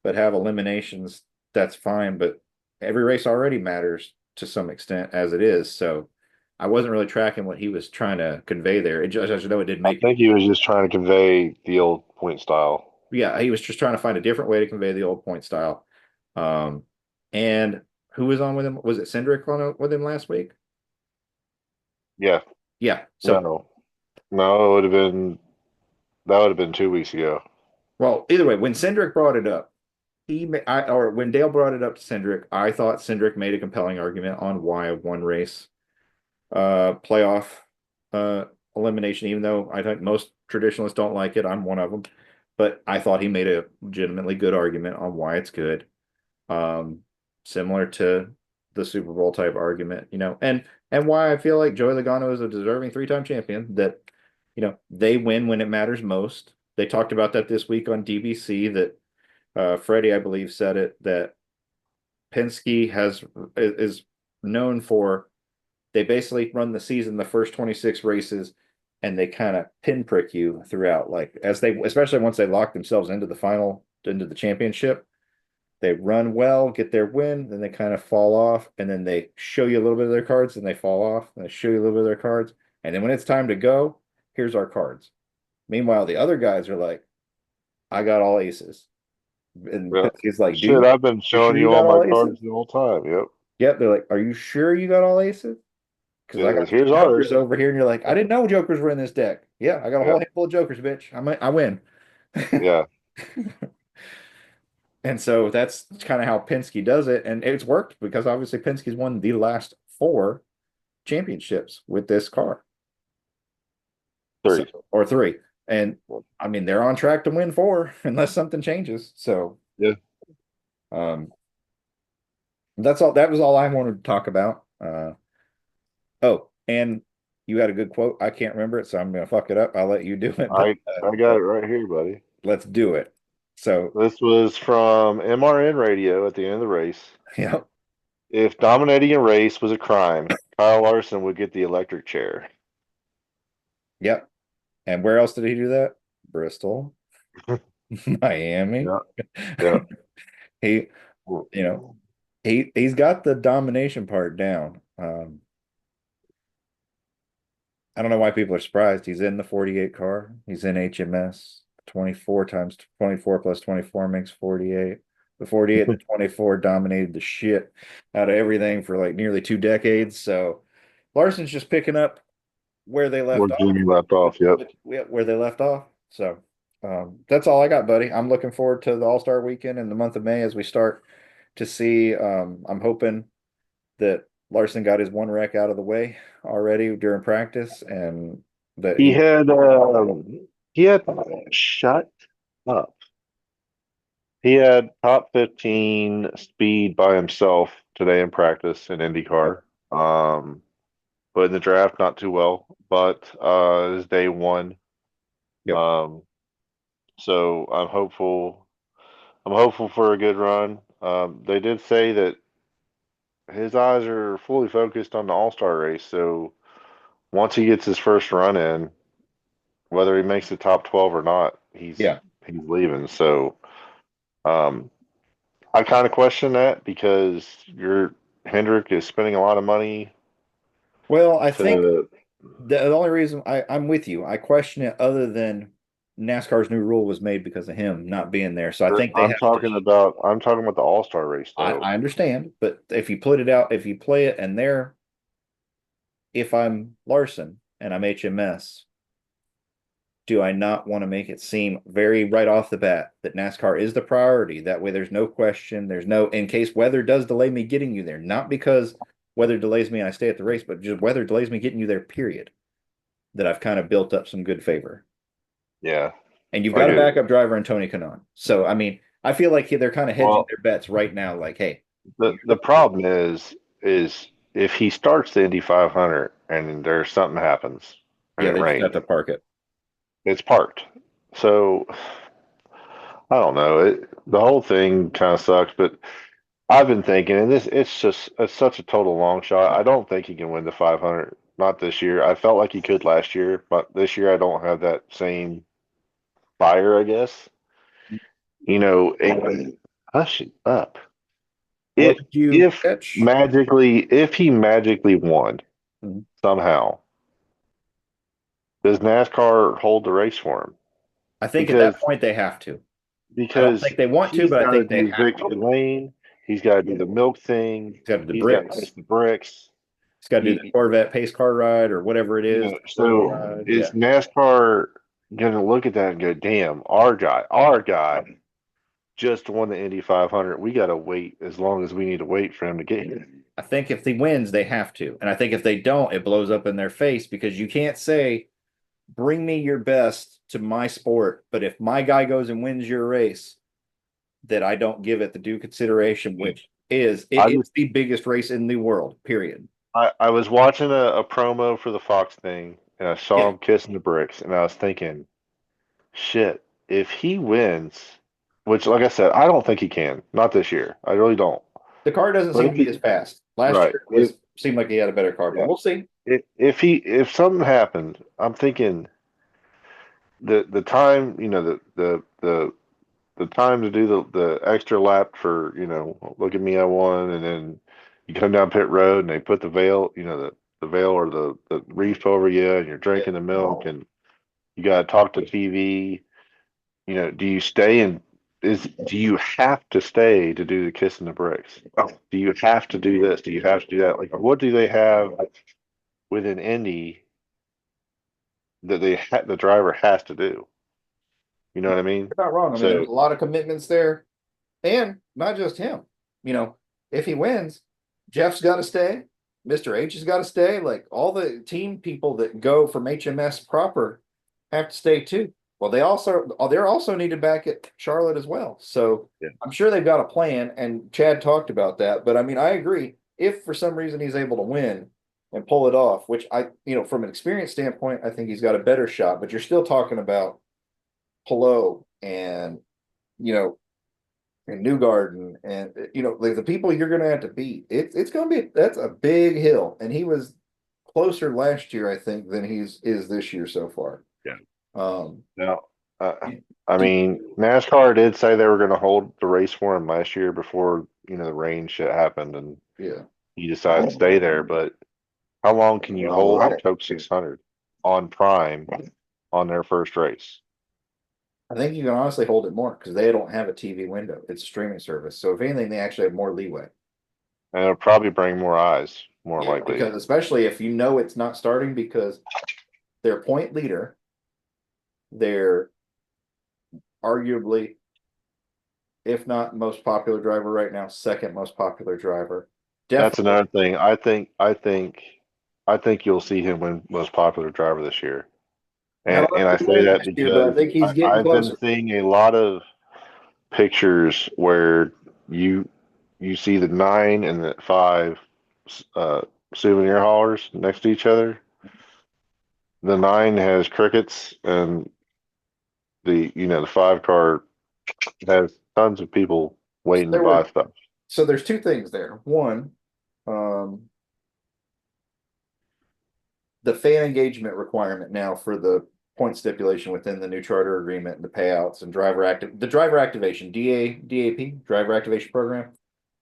but have eliminations, that's fine. But every race already matters to some extent as it is. So I wasn't really tracking what he was trying to convey there. It just, as you know, it didn't make. I think he was just trying to convey the old point style. Yeah, he was just trying to find a different way to convey the old point style. And who was on with him? Was it Cindric with him last week? Yeah. Yeah. So no, it would have been 2 weeks ago. Well, either way, when Cindric brought it up, when Dale brought it up to Cindric, I thought Cindric made a compelling argument on why a one race playoff elimination, even though I think most traditionalists don't like it. I'm one of them. But I thought he made a legitimately good argument on why it's good. Similar to the Super Bowl type argument, and why I feel like Joey Logano is a deserving 3-time champion, that, they win when it matters most. They talked about that this week on DBC, that Freddie, I believe, said it, that Penske is known for, they basically run the season, the first 26 races, and they kind of pinprick you throughout. Like, especially once they lock themselves into the championship, they run well, get their win, then they kind of fall off, and then they show you a little bit of their cards, and they fall off, and they show you a little bit of their cards, and then when it's time to go, here's our cards. Meanwhile, the other guys are like, I got all aces. And Yeah. Penske like, Shit, dude, I've been you showing sure you you all got my all aces? cards the whole time. Yep. Yep. They're like, are you sure you got all aces? Because I got Here's some jokers ours. over here, and you're like, I didn't know jokers were in this deck. Yeah, I got a whole Yeah. handful of jokers, bitch. I win. Yeah. And so that's kind of how Penske does it, and it's worked because obviously Penske's won the last 4 championships with this car. So, 3. or 3. And I mean, they're on track to win 4 unless something changes. So, Yeah. um, that's all. That was all I wanted to talk about. Oh, and you had a good quote. I can't remember it, so I'm gonna fuck it up. I'll let you do it, I got it right here, buddy. let's do it. So, This was from MRN Radio at the end of the race. yeah, If dominating a race was a crime, Kyle Larson would get the electric chair. yep. And where else did he do that? Bristol, Miami. Yeah. Yeah. He, you know, he's got the domination part down. I don't know why people are surprised. He's in the 48 car. He's in HMS. 24 times 24 plus 24 makes 48. The 48 and the 24 dominated the shit out of everything for like nearly 2 decades. So Larson's just picking up where they Where left off. Jimmy left off. Yep. Where they left off. So that's all I got, buddy. I'm looking forward to the All-Star weekend in the month of May as we start to see. I'm hoping that Larson got his one wreck out of the way already during practice, and that He had shut up. He had top 15 speed by himself today in practice in IndyCar. But in the draft, not too well. But this is day 1. yep, Um, so I'm hopeful. I'm hopeful for a good run. They did say that his eyes are fully focused on the All-Star race. So once he gets his first run in, whether he makes the top 12 or not, yeah. he's leaving. So um, I kind of question that because your Hendrick is spending a lot of money Well, I think to. the only reason I'm with you, I question it other than NASCAR's new rule was made because of him not being there. So I think they have to. I'm talking about the All-Star race though. I understand, but if you put it out, if you play it, and there, if I'm Larson and I'm HMS, do I not want to make it seem very right off the bat that NASCAR is the priority? That way, there's no question. There's no, in case weather does delay me getting you there, not because weather delays me and I stay at the race, but just weather delays me getting you there, period. That I've kind of built up some good favor. Yeah, And you've I got a get it. backup driver in Tony Kanaan. So, I mean, I feel like they're kind of hedging Well, their bets right now. Like, hey, the problem is if he starts the Indy 500 and there's something happens and yeah, it they just have rains, to park it. it's parked. So I don't know. The whole thing kind of sucks, but I've been thinking, and it's such a total long shot. I don't think he can win the 500. Not this year. I felt like he could last year, but this year I don't have that same fire, I guess. And hush it up. What It did you if catch? magically if he magically won Mhm. somehow, does NASCAR hold the race for him? I think at Because that point they have to. I don't because think they want to, he's but I got to think they do have victory to. lane, he's got to do the milk thing, He's got to do the he's got to bricks. miss the bricks. He's got to do the He, Corvette pace car ride or whatever it is. Burger so ride. is Yeah. NASCAR gonna look at that and go, "Damn, our guy just won the Indy 500. We got to wait as long as we need to wait for him to get here." I think if he wins, they have to. And I think if they don't, it blows up in their face because you can't say, bring me your best to my sport. But if my guy goes and wins your race, that I don't give it the due consideration, which is it I is just the biggest race in the world, period. I was watching a promo for the Fox thing, and I saw Yeah. him kissing the bricks, and I was thinking, shit, if he wins, which, like I said, I don't think he can, not this year. I really don't. The car doesn't But seem if to be as he, fast. Last right, year was seemed like he had a better car, but yeah, we'll see. if something happened, I'm thinking the time, the time to do the extra lap for, look at me, I won, and then you come down pit road and they put the veil, the veil or the reef over you, and you're drinking the milk, and you got to talk to TV. Do you stay and do you have to stay to do the kiss and the bricks? Do you have to do this? Do you have to do that? Like, what do they have within Indy that the driver has to do? You know what I mean? You're not wrong. I mean, So there's a lot of commitments there, and not just him. You know, if he wins, Jeff's got to stay. Mr. H has got to stay. Like all the team people that go from HMS proper have to stay too. Well, they're also needed back at Charlotte as well. So yeah, I'm sure they've got a plan, and Chad talked about that. But I mean, I agree. If for some reason he's able to win and pull it off, which from an experience standpoint, I think he's got a better shot. But you're still talking about Hello and you know and Newgarden and like the people you're going to have to beat. It's going to be that's a big hill, and he was closer last year, I think, than is this year so far. yeah. Um, Now, I mean, NASCAR did say they were going to hold the race for him last year before the rain shit happened, and yeah, he decided to stay there. But how long can you hold the Coke 600 on prime on their first race? I think you can honestly hold it more because they don't have a TV window. It's a streaming service, so if anything, they actually have more leeway. And it'll probably bring more eyes, more Yeah, likely. because especially if you know it's not starting because their point leader, they're arguably, if not most popular driver right now, second most popular driver. That's Definitely. another thing. I think you'll see him win most popular driver this year. Had a And lot I to say win that last year, but I because think he's getting I've been closer. seeing a lot of pictures where you see the 9 and the 5 uh, souvenir haulers next to each other. The 9 has crickets, and the 5 car has tons of people waiting to There buy were stuff. so there's two things there. One, um, the fan engagement requirement now for the point stipulation within the new charter agreement and the payouts and driver activation, DAP, driver activation program.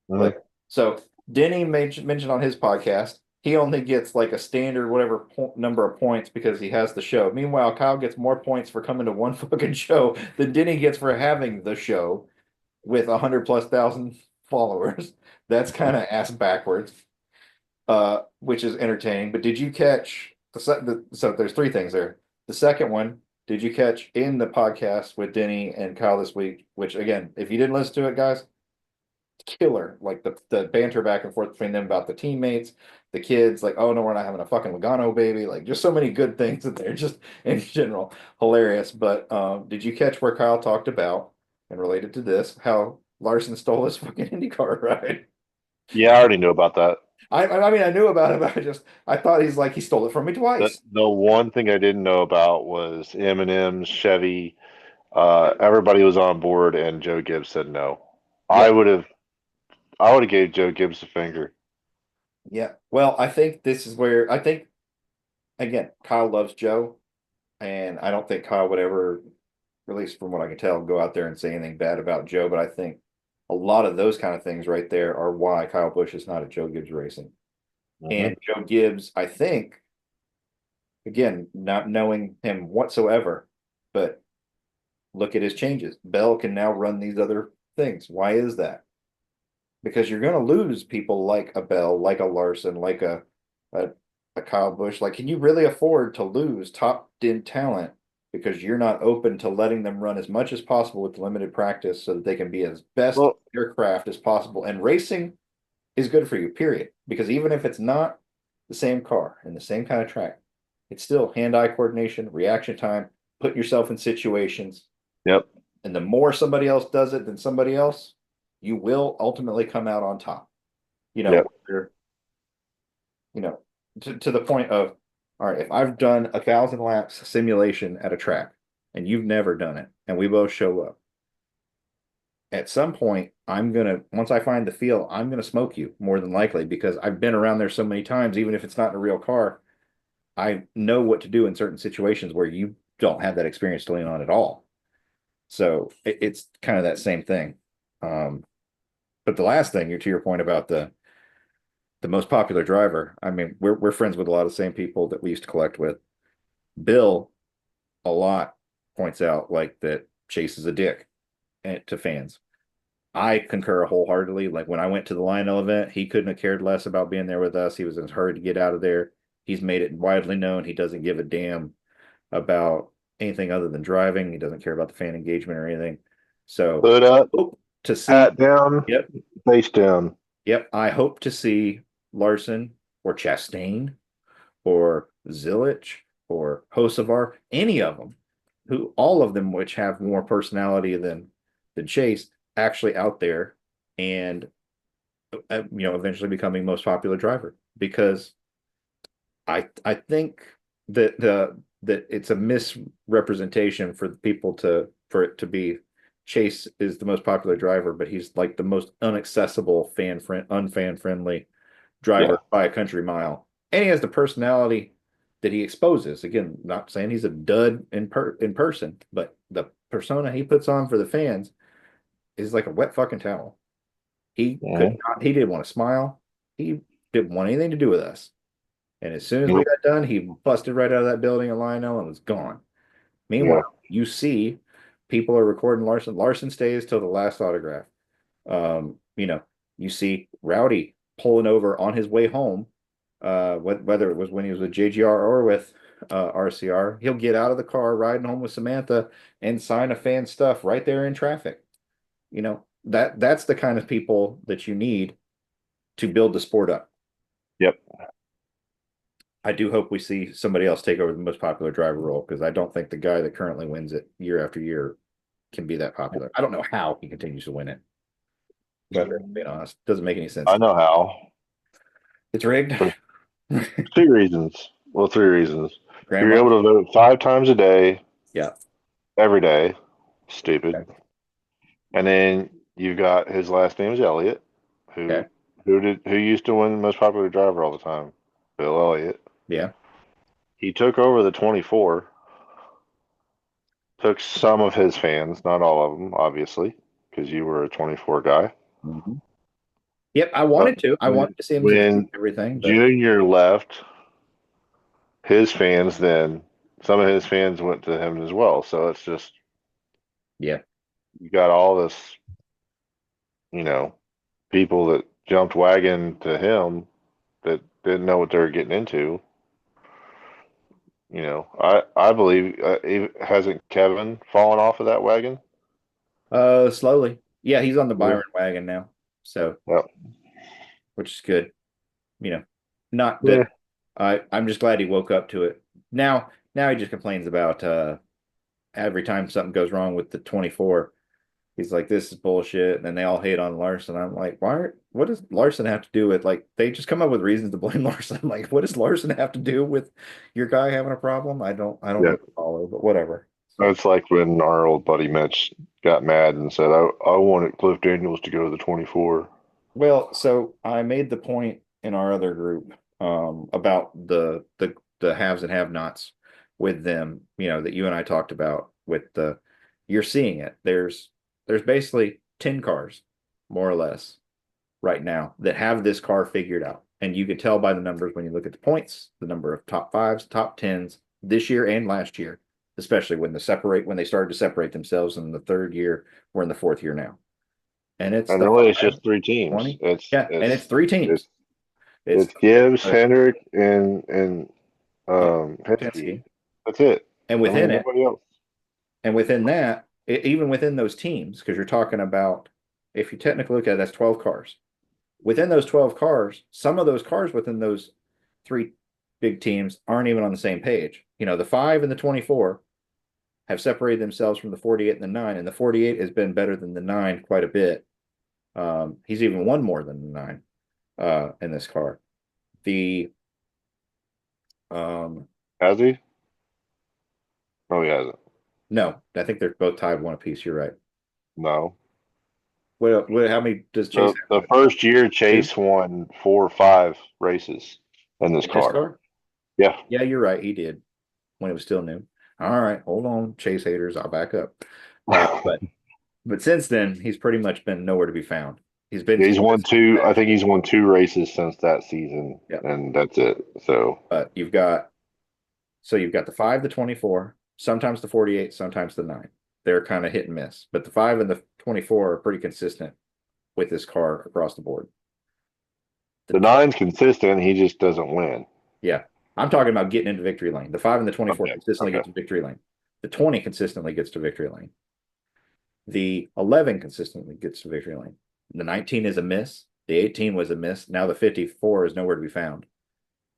Mhm. Like so Denny mentioned on his podcast, he only gets like a standard whatever number of points because he has the show. Meanwhile, Kyle gets more points for coming to one fucking show than Denny gets for having the show with 100,000+ followers. That's kind of ass backwards, which is entertaining. But did you catch so there's three things there. The second one, did you catch in the podcast with Denny and Kyle this week? Which again, if you didn't listen to it, guys, killer. Like the banter back and forth between them about the teammates, the kids, like, oh no, we're not having a fucking Logano baby. Like just so many good things that they're just in general hilarious. But did you catch where Kyle talked about and related to this, how Larson stole his fucking IndyCar ride? Yeah, I already knew about that. I mean I knew about it, but I thought he's like he stole it from me The twice. the one thing I didn't know about was Eminem's Chevy. Everybody was on board, and Joe Gibbs said no. I Yeah, would have I would have gave Joe Gibbs the finger. yeah. Well, I think this is where I think again, Kyle loves Joe, and I don't think Kyle would ever, at least from what I can tell, go out there and say anything bad about Joe. But I think a lot of those kind of things right there are why Kyle Busch is not at Joe Gibbs Racing. Hmm. And Joe Gibbs, I think, again, not knowing him whatsoever, but look at his changes. Bell can now run these other things. Why is that? Because you're going to lose people like a Bell, like a Larson, like a, a Kyle Busch. Like, can you really afford to lose top end talent because you're not open to letting them run as much as possible with limited practice so that they can be as best Well, aircraft as possible? And racing is good for you, period. Because even if it's not the same car and the same kind of track, it's still hand-eye coordination, reaction time, put yourself in situations. yep, And the more somebody else does it than somebody else, you will ultimately come out on top. You know, yep. where, you know, to the point of, all right, if I've done 1,000 laps simulation at a track and you've never done it, and we both show up, at some point, once I find the feel, I'm gonna smoke you more than likely because I've been around there so many times, even if it's not in a real car, I know what to do in certain situations where you don't have that experience to lean on at all. So it's kind of that same thing. Um, but the last thing, you're to your point about the most popular driver. I mean, we're friends with a lot of the same people that we used to collect with. Bill a lot points out like that Chase is a dick. to fans. I concur wholeheartedly. Like when I went to the Lionel event, he couldn't have cared less about being there with us. He was in a hurry to get out of there. He's made it widely known he doesn't give a damn about anything other than driving. He doesn't care about the fan engagement or anything. So Hood up, hope to see. hat down, Yep. face down. Yep. I hope to see Larson or Chastain or Zilich or Hocevar, any of them, who all of them which have more personality than Chase, actually out there and eventually becoming most popular driver. Because I think that it's a misrepresentation for the people for it to be Chase is the most popular driver, but he's like the most inaccessible unfan friendly driver by a country mile. And he has the personality that he exposes. Again, not saying he's a dud in person, but the persona he puts on for the fans is like a wet fucking towel. He didn't want to smile. He didn't want anything to do with us. And as soon as we got done, he busted right out of that building at Lionel and was gone. Meanwhile, you see people are recording Larson. Larson stays till the last autograph. You see Rowdy pulling over on his way home, whether it was when he was with JGR or with RCR. He'll get out of the car riding home with Samantha and sign a fan stuff right there in traffic. That's the kind of people that you need to build the sport up. Yep. I do hope we see somebody else take over the most popular driver role, because I don't think the guy that currently wins it year after year can be that popular. I don't know how he continues to win it. But being honest, doesn't make any sense. I know how. It's rigged. Two reasons. Well, three reasons. Grandma. You're able to vote 5 times a day. Yeah. Every day. Stupid. Okay. And then you've got his last name is Elliott, who used to win the most popular driver all the time. Bill Elliott. Yeah. He took over the 24. Took some of his fans, not all of them, obviously, because you were a 24 guy. Mm-hmm. Yep, I wanted to. I wanted to see him when everything. But... Junior left, his fans then some of his fans went to him as well. So it's just you got all this, people that jumped wagon to him that didn't know what they were getting into. I believe hasn't Kevin fallen off of that wagon? Slowly. Yeah, he's on the Byron wagon now. So, which is good. Not that I'm just glad he woke up to it. Now he just complains about every time something goes wrong with the 24. He's like, this is bullshit. And then they all hate on Larson. I'm like, what does Larson have to do with, like, they just come up with reasons to blame Larson. I'm like, what does Larson have to do with your guy having a problem? I don't follow, but whatever. That's like when our old buddy Mitch got mad and said, I wanted Cliff Daniels to go to the 24. Well, so I made the point in our other group about the haves and have-nots with them, that you and I talked about with you're seeing it. There's basically 10 cars, more or less, right now that have this car figured out. And you can tell by the numbers when you look at the points, the number of top 5s, top 10s this year and last year, especially when they started to separate themselves in the 3rd year. We're in the 4th year now. And it's just 3 teams. 20. And it's 3 teams. It's Gibbs, Hendrick, and Penske. That's it. And within nobody else. And within that, even within those teams, because you're talking about, if you technically look at it, that's 12 cars. Within those 12 cars, some of those cars within those 3 big teams aren't even on the same page. The 5 and the 24 have separated themselves from the 48 and the 9, and the 48 has been better than the 9 quite a bit. He's even won more than the 9 in this car. Has he? Oh, he hasn't. No, I think they're both tied 1 apiece. You're right. No. What how many does Chase have? The first year Chase won 4 or 5 races in this car. Yeah. Yeah, you're right. He did when it was still new. All right, hold on, Chase haters. I'll back up. But since then, he's pretty much been nowhere to be found. He's won 2. I think he's won 2 races since that season, and that's it. So, but you've got the 5, the 24, sometimes the 48, sometimes the 9. they're kind of hit and miss. But the 5 and the 24 are pretty consistent with this car across the board. The 9's consistent. He just doesn't win. Yeah, I'm talking about getting into victory lane. The 5 and the 24 Okay, consistently okay. get to victory lane. The 20 consistently gets to victory lane. The 11 consistently gets to victory lane. The 19 is a miss. The 18 was a miss. Now the 54 is nowhere to be found.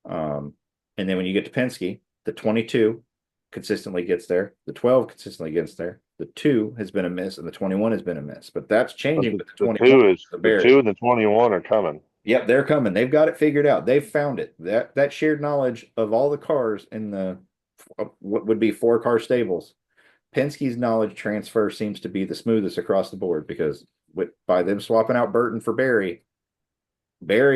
And then when you get to Penske, the 22 consistently gets there. The 12 consistently gets there. The 2 has been a miss, and the 21 has been a miss. But that's changing with the The 21. the 2 and the 21 are coming. Yep, they're coming. They've got it figured out. They've found it. That shared knowledge of all the cars in the what would be 4-car stables. Penske's knowledge transfer seems to be the smoothest across the board because by them swapping out Burton for Barry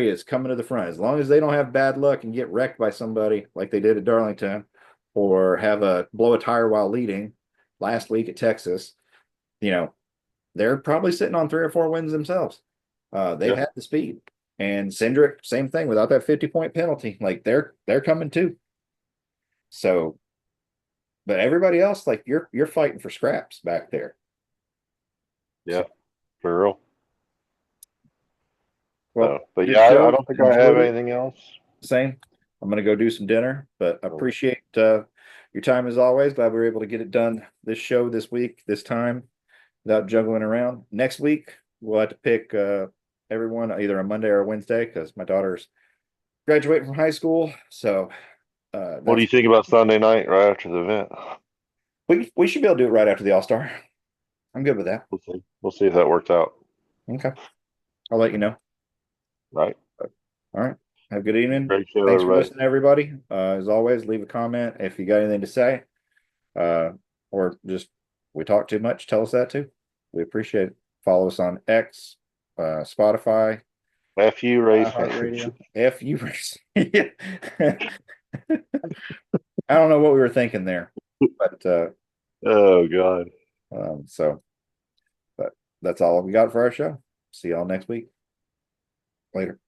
is coming to the front. As long as they don't have bad luck and get wrecked by somebody like they did at Darlington, or have a blow a tire while leading last week at Texas, they're probably sitting on 3 or 4 wins themselves. They've had the speed. And Cindric, same thing, without that 50-point penalty. Like they're coming too. So, but everybody else, like you're fighting for scraps back there. Yeah, for real. Well, So, but good yeah, show. I don't think I have Enjoyed it. anything else. Same. I'm gonna go do some dinner, but I appreciate your time as always. Glad we were able to get it done this show this week, this time, without juggling around. Next week we'll have to pick everyone either on Monday or Wednesday because my daughter's graduating from high school. So What do you think about Sunday night right after the event? we should be able to do it right after the All-Star. I'm good with that. We'll see. We'll see if that works out. Okay. I'll let you know. Right. All right. Have a good evening. Great show, Thanks for everybody. listening, everybody. As always, leave a comment if you got anything to say. Or just we talk too much, tell us that too. We appreciate it. Follow us on X, Spotify, FU race iHeartRadio, FU race. I don't know what we were thinking there, but Oh God. but that's all we got for our show. See y'all next week. Later.